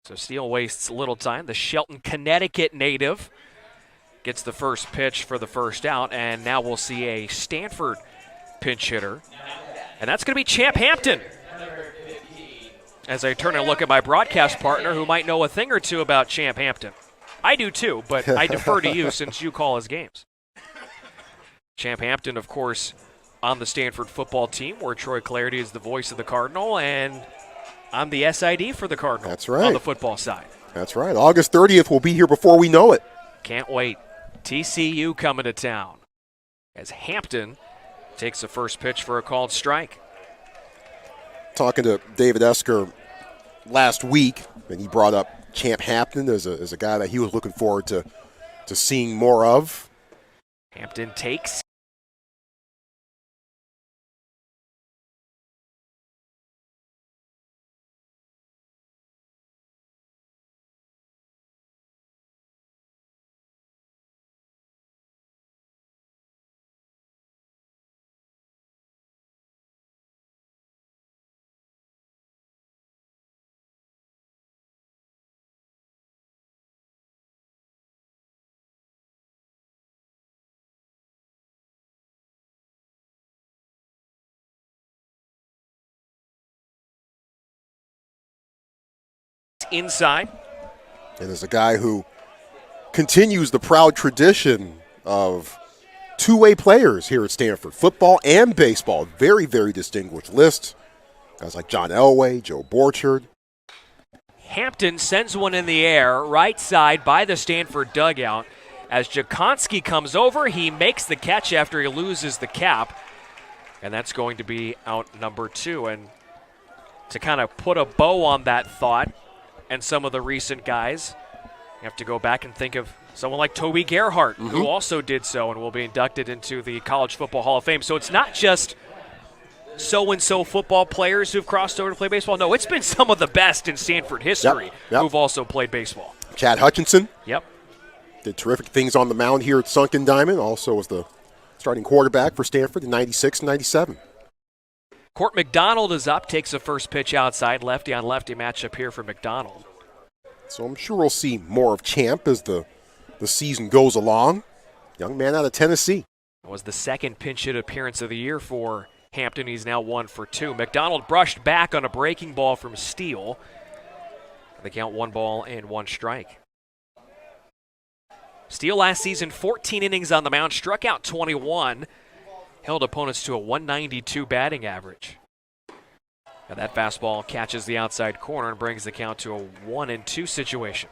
So Steele wastes little time. The Shelton, Connecticut native gets the first pitch for the first out, and now we'll see a Stanford pinch hitter, and that's going to be Champ Hampton. As I turn and look at my broadcast partner who might know a thing or two about Champ Hampton. I do too, but I defer to you since you call his games. Champ Hampton, of course, on the Stanford football team, where Troy Clarity is the voice of the Cardinal, and I'm the SID for the Cardinal. That's right. On the football side. That's right. August 30th will be here before we know it. Can't wait. TCU coming to town. as Hampton takes the first pitch for a called strike. Talking to David Esker last week, and he brought up Champ Hampton as a guy that he was looking forward to seeing more of. Hampton takes. Inside. And there's a guy who continues the proud tradition of two-way players here at Stanford, football and baseball. Very, very distinguished list. Guys like John Elway, Joe Borchard. Hampton sends one in the air, right side by the Stanford dugout. As Jakonski comes over, he makes the catch after he loses the cap. And that's going to be out number 2. And to kind of put a bow on that thought, and some of the recent guys, you have to go back and think of someone like Toby Gerhart, who also did so and will be inducted into the College Football Hall of Fame. So it's not just so-and-so football players who've crossed over to play baseball. No, it's been some of the best in Stanford history who've also played baseball. Chad Hutchinson. Yep. Did terrific things on the mound here at Sunken Diamond. Also was the starting quarterback for Stanford in 96 and 97. Court McDonald is up, takes the first pitch outside. Lefty on lefty matchup here for McDonald. So I'm sure we'll see more of Champ as the season goes along. Young man out of Tennessee. It was the second pinch hit appearance of the year for Hampton. He's now 1 for 2. McDonald brushed back on a breaking ball from Steele. They count 1 ball and 1 strike. Steele last season, 14 innings on the mound, struck out 21. Held opponents to a 192 batting average. Now that fastball catches the outside corner and brings the count to a 1-2 situation.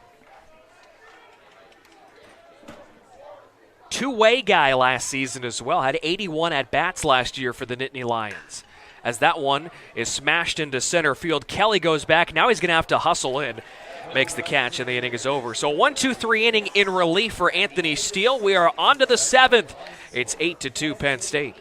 Two-way guy last season as well. Had 81 at-bats last year for the Nittany Lions. As that one is smashed into center field, Kelly goes back. Now he's going to have to hustle in. Makes the catch, and the inning is over. So 1-2-3 inning in relief for Anthony Steele. We are on to the 7th. It's 8-2 Penn State.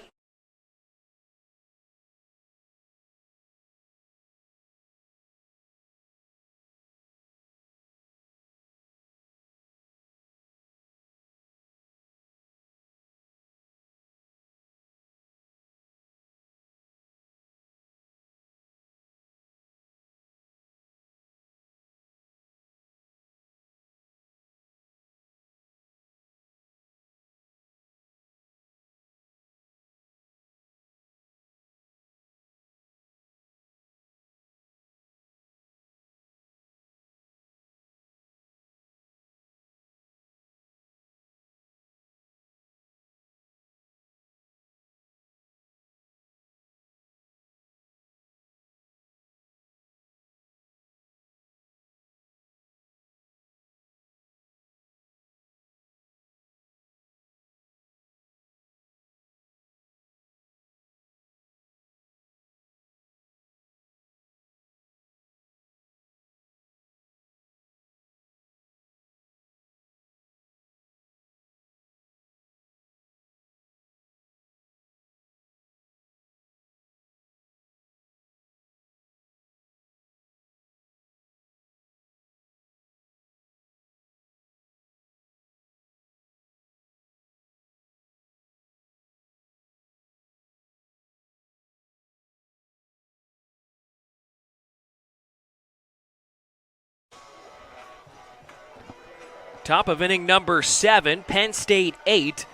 Top of inning number 7, Penn State 8,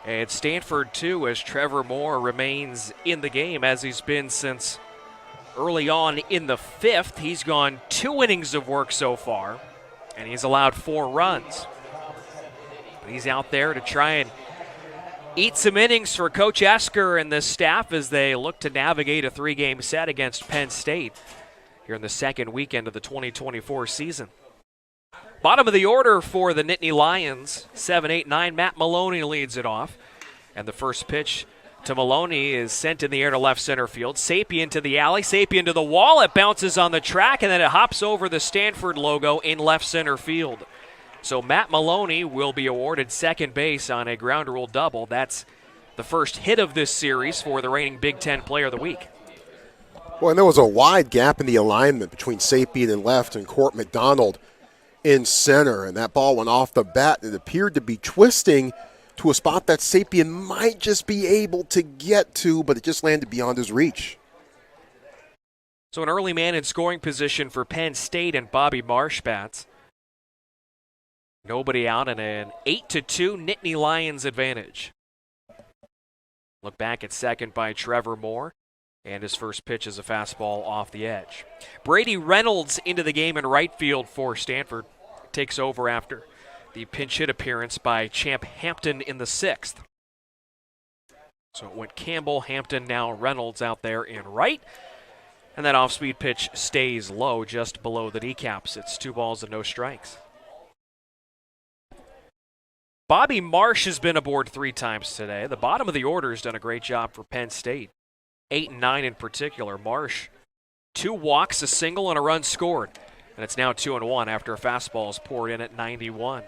and Stanford 2 as Trevor Moore remains in the game as he's been since early on in the 5th. He's gone 2 innings of work so far, and he's allowed 4 runs. But he's out there to try and eat some innings for Coach Esker and the staff as they look to navigate a 3-game set against Penn State here in the second weekend of the 2024 season. Bottom of the order for the Nittany Lions, 7-8-9. Matt Maloney leads it off. And the first pitch to Maloney is sent in the air to left center field. Sapien to the alley. Sapien to the wall. It bounces on the track, and then it hops over the Stanford logo in left center field. So Matt Maloney will be awarded second base on a ground rule double. That's the first hit of this series for the reigning Big Ten Player of the Week. Well, and there was a wide gap in the alignment between Sapien in left and Court McDonald in center, and that ball went off the bat. It appeared to be twisting to a spot that Sapien might just be able to get to, but it just landed beyond his reach. So an early man in scoring position for Penn State and Bobby Marsh bats. Nobody out and an 8-2 Nittany Lions advantage. Look back at second by Trevor Moore, and his first pitch is a fastball off the edge. Brady Reynolds into the game in right field for Stanford. Takes over after the pinch hit appearance by Champ Hampton in the sixth. So it went Campbell, Hampton, now Reynolds out there in right. And that off-speed pitch stays low just below the kneecaps. It's 2 balls and no strikes. Bobby Marsh has been aboard 3 times today. The bottom of the order has done a great job for Penn State. 8 and 9 in particular. Marsh, 2 walks, a single, and a run scored. And it's now 2-1 after a fastball is poured in at 91.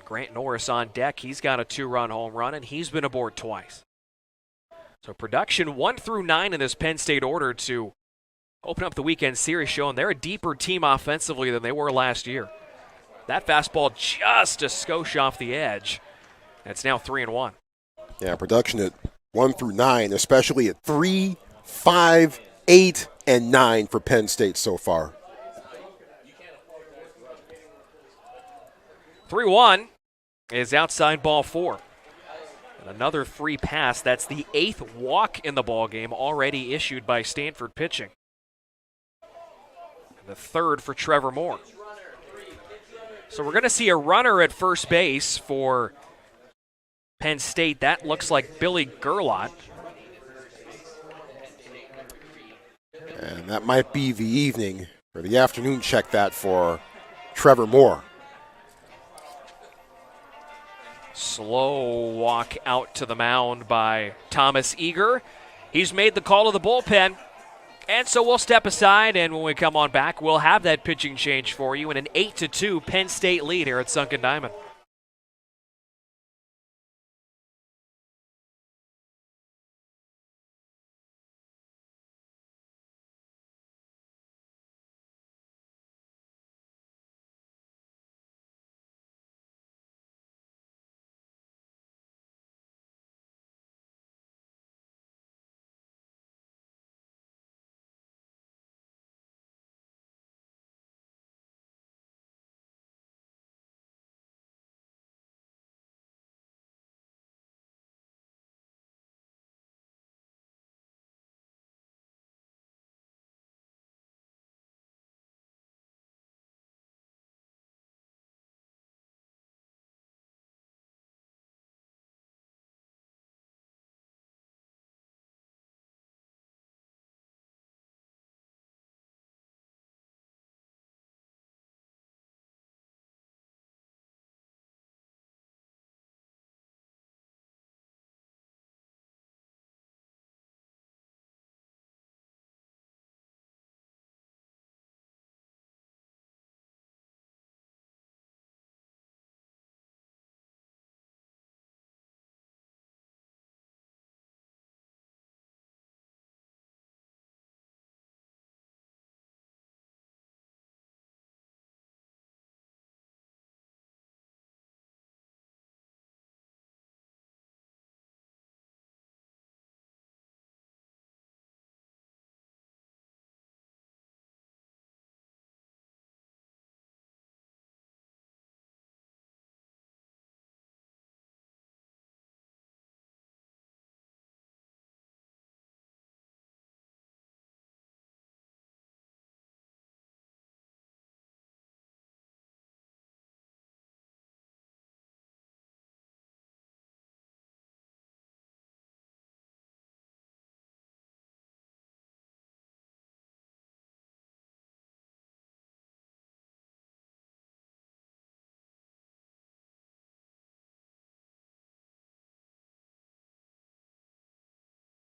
Grant Norris on deck. He's got a 2-run home run, and he's been aboard twice. So production 1 through 9 in this Penn State order to open up the weekend series, showing they're a deeper team offensively than they were last year. That fastball just a skosh off the edge. And it's now 3-1. Yeah, production at 1 through 9, especially at 3, 5, 8, and 9 for Penn State so far. 3-1 is outside ball 4. And another 3 pass. That's the 8th walk in the ball game already issued by Stanford pitching. And the 3rd for Trevor Moore. So we're going to see a runner at first base for Penn State. That looks like Billy Gerlot. And that might be the evening or the afternoon check that for Trevor Moore. Slow walk out to the mound by Thomas Eager. He's made the call to the bullpen. And so we'll step aside, and when we come on back, we'll have that pitching change for you in an 8-2 Penn State lead here at Sunken Diamond.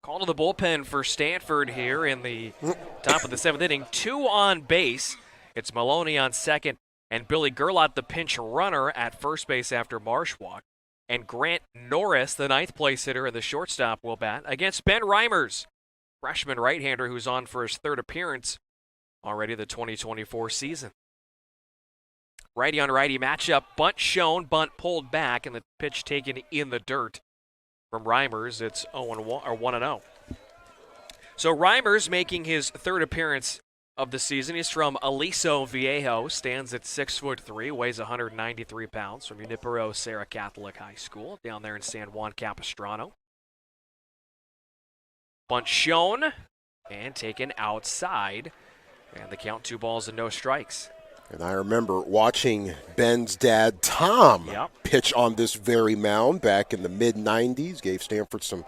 Call to the bullpen for Stanford here in the top of the 7th inning. 2 on base. It's Maloney on second, and Billy Gerlot, the pinch runner, at first base after Marsh walked. And Grant Norris, the 9th place hitter and the shortstop, will bat against Ben Reimers, freshman right-hander who's on for his 3rd appearance already the 2024 season. Righty on righty matchup. Bunt shown, bunt pulled back, and the pitch taken in the dirt. From Reimers, it's 1-0. So Reimers making his 3rd appearance of the season. He's from Aliso Viejo, stands at 6'3", weighs 193 pounds, from Junipero Serra Catholic High School down there in San Juan Capistrano. Bunt shown and taken outside, and the count 2 balls and no strikes. And I remember watching Ben's dad, Tom, pitch on this very mound back in the mid-'90s. Gave Stanford some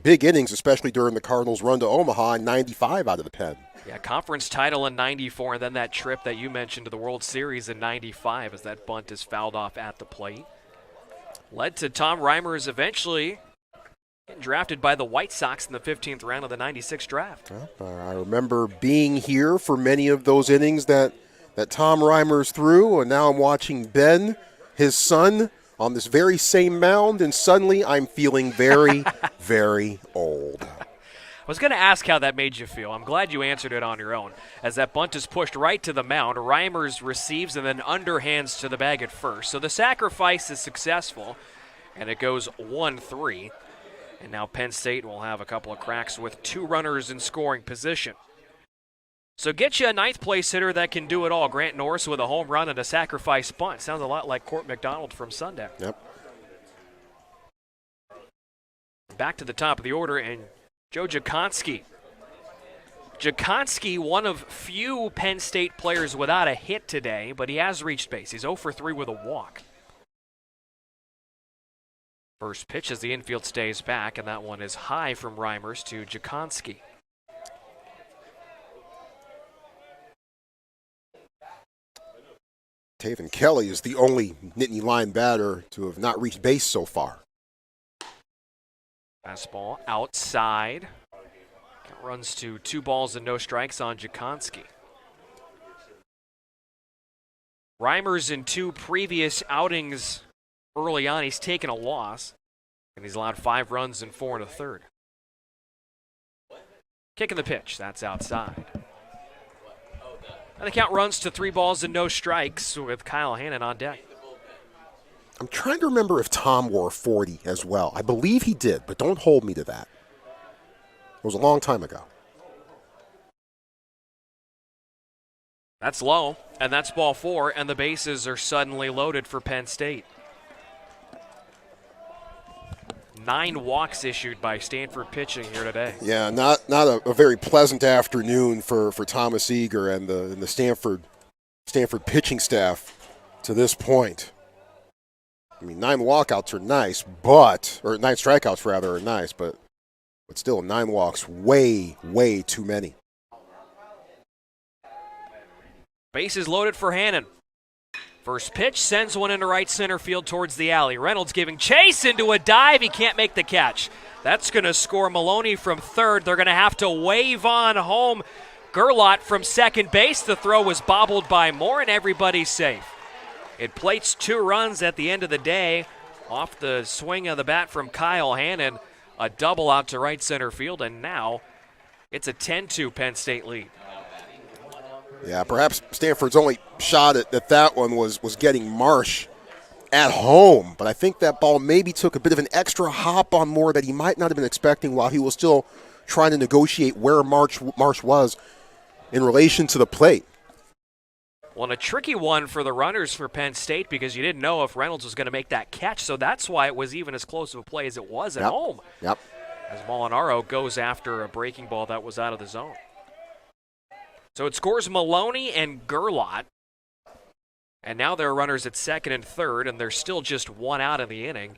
big innings, especially during the Cardinals' run to Omaha in '95 out of the pen. Yeah, conference title in '94, and then that trip that you mentioned to the World Series in '95 as that bunt is fouled off at the plate. Led to Tom Reimers eventually getting drafted by the White Sox in the 15th round of the '96 draft. Well, I remember being here for many of those innings that Tom Reimers threw, and now I'm watching Ben, his son, on this very same mound, and suddenly I'm feeling very, very old. I was going to ask how that made you feel. I'm glad you answered it on your own. As that bunt is pushed right to the mound, Reimers receives and then underhands to the bag at first. So the sacrifice is successful, and it goes 1-3. And now Penn State will have a couple of cracks with 2 runners in scoring position. So get you a 9th place hitter that can do it all. Grant Norris with a home run and a sacrifice bunt. Sounds a lot like Court McDonald from Sunday. Yep. Back to the top of the order, and Joe Jakonski. Jakonski, one of few Penn State players without a hit today, but he has reached base. He's 0 for 3 with a walk. First pitch as the infield stays back, and that one is high from Reimers to Jakonski. Taven Kelly is the only Nittany Lion batter to have not reached base so far. Fastball outside. Count runs to 2 balls and no strikes on Jakonski. Reimers in 2 previous outings early on, he's taken a loss, and he's allowed 5 runs in 4 1/3. Kicking the pitch, that's outside. And the count runs to 3 balls and no strikes with Kyle Hannon on deck. I'm trying to remember if Tom wore 40 as well. I believe he did, but don't hold me to that. It was a long time ago. That's low, and that's ball 4, and the bases are suddenly loaded for Penn State. 9 walks issued by Stanford pitching here today. Yeah, not a very pleasant afternoon for Thomas Eager and the Stanford pitching staff to this point. I mean, 9 walkouts are nice, or 9 strikeouts rather are nice, but still 9 walks, way too many. Bases loaded for Hannon. First pitch sends one into right center field towards the alley. Reynolds giving chase into a dive. He can't make the catch. That's going to score Maloney from third. They're going to have to wave on home. Gerlot from second base. The throw was bobbled by Moore, and everybody's safe. It plates 2 runs at the end of the day off the swing of the bat from Kyle Hannon. A double out to right center field, and now it's a 10-2 Penn State lead. Yeah, perhaps Stanford's only shot at that one was getting Marsh at home, but I think that ball maybe took a bit of an extra hop on Moore that he might not have been expecting while he was still trying to negotiate where Marsh was in relation to the plate. Well, and a tricky one for the runners for Penn State because you didn't know if Reynolds was going to make that catch, so that's why it was even as close of a play as it was at home. Yep. As Molinaro goes after a breaking ball that was out of the zone. So it scores Maloney and Gerlot. And now there are runners at second and third, and there's still just 1 out in the inning.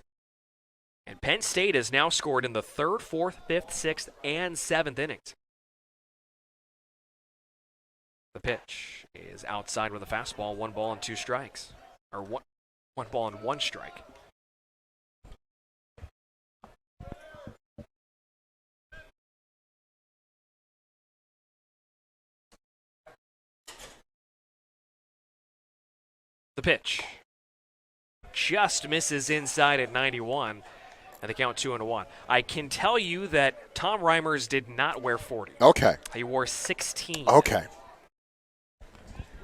And Penn State has now scored in the 3rd, 4th, 5th, 6th, and 7th innings. The pitch is outside with a fastball, 1 ball and 2 strikes. Or one ball and 1 strike. The pitch just misses inside at 91, and the count 2-1. I can tell you that Tom Reimers did not wear 40. Okay. He wore 16. Okay.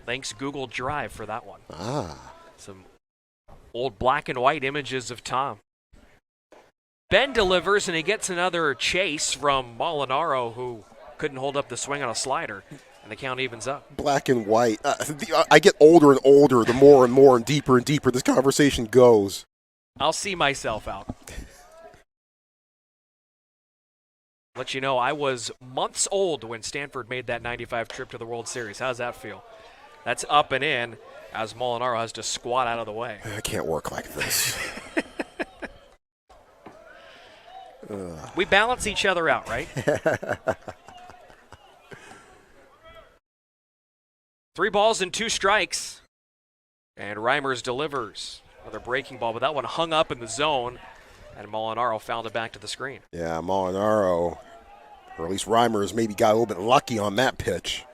Thanks Google Drive for that one. Ah. Some old black and white images of Tom. Ben delivers, and he gets another chase from Molinaro, who couldn't hold up the swing on a slider, and the count evens up. Black and white. I get older and older the more and deeper this conversation goes. I'll see myself out. Let you know, I was months old when Stanford made that 95 trip to the World Series. How's that feel? That's up and in as Molinaro has to squat out of the way. I can't work like this. We balance each other out, right? 3 balls and 2 strikes. And Reimers delivers another breaking ball, but that one hung up in the zone, and Molinaro fouled it back to the screen. Yeah, Molinaro, or at least Reimers, maybe got a little bit lucky on that pitch.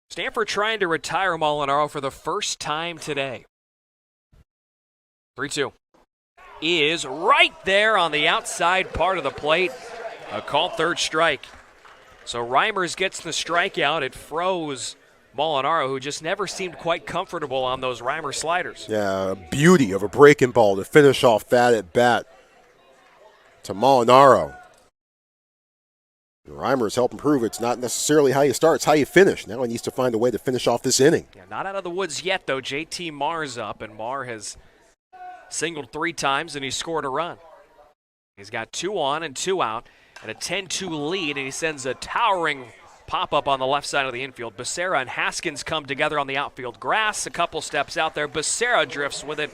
Stanford trying to retire Molinaro for the first time today. 3-2. Is right there on the outside part of the plate. A called third strike. So Reimers gets the strikeout. It froze Molinaro, who just never seemed quite comfortable on those Reimers sliders. Yeah, beauty of a breaking ball to finish off that at bat to Molinaro. Reimers help improve. It's not necessarily how you start, it's how you finish. Now he needs to find a way to finish off this inning. Yeah, not out of the woods yet, though. JT Marr's up, and Marr has singled 3 times, and he scored a run. He's got 2 on and 2 out, and a 10-2 lead, and he sends a towering pop-up on the left side of the infield. Becerra and Haskins come together on the outfield grass. A couple steps out there. Becerra drifts with it,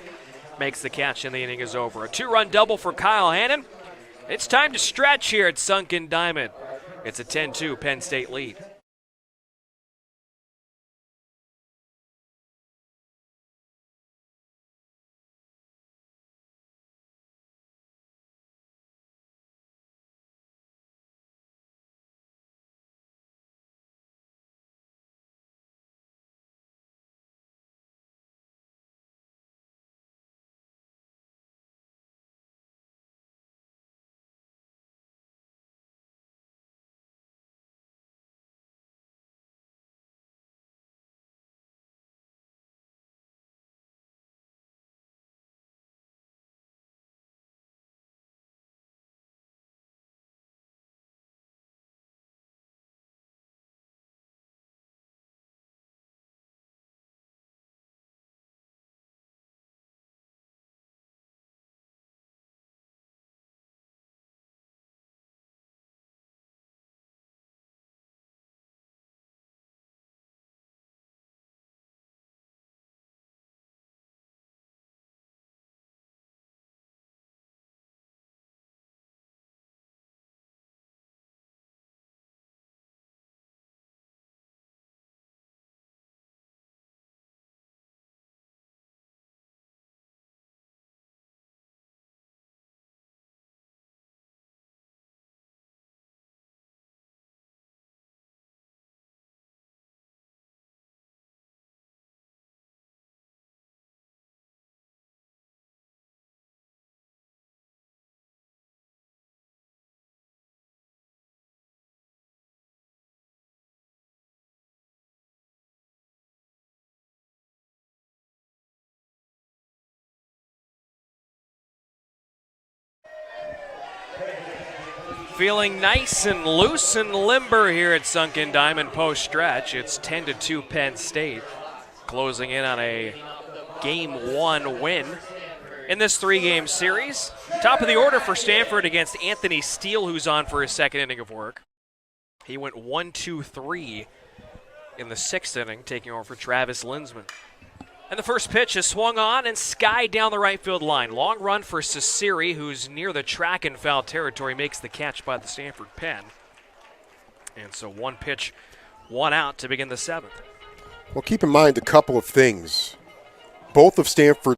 makes the catch, and the inning is over. A 2-run double for Kyle Hannon. It's time to stretch here at Sunken Diamond. It's a 10-2 Penn State lead. Feeling nice and loose and limber here at Sunken Diamond post-stretch. It's 10-2 Penn State, closing in on a Game 1 win in this 3-game series. Top of the order for Stanford against Anthony Steele, who's on for his second inning of work. He went 1-2-3 in the 6th inning, taking over for Travis Linsman. And the first pitch is swung on and skied down the right field line. Long run for Ciceri, who's near the track and foul territory, makes the catch by the Stanford pen. And so 1 pitch, 1 out to begin the 7th. Well, keep in mind a couple of things. Both of Stanford's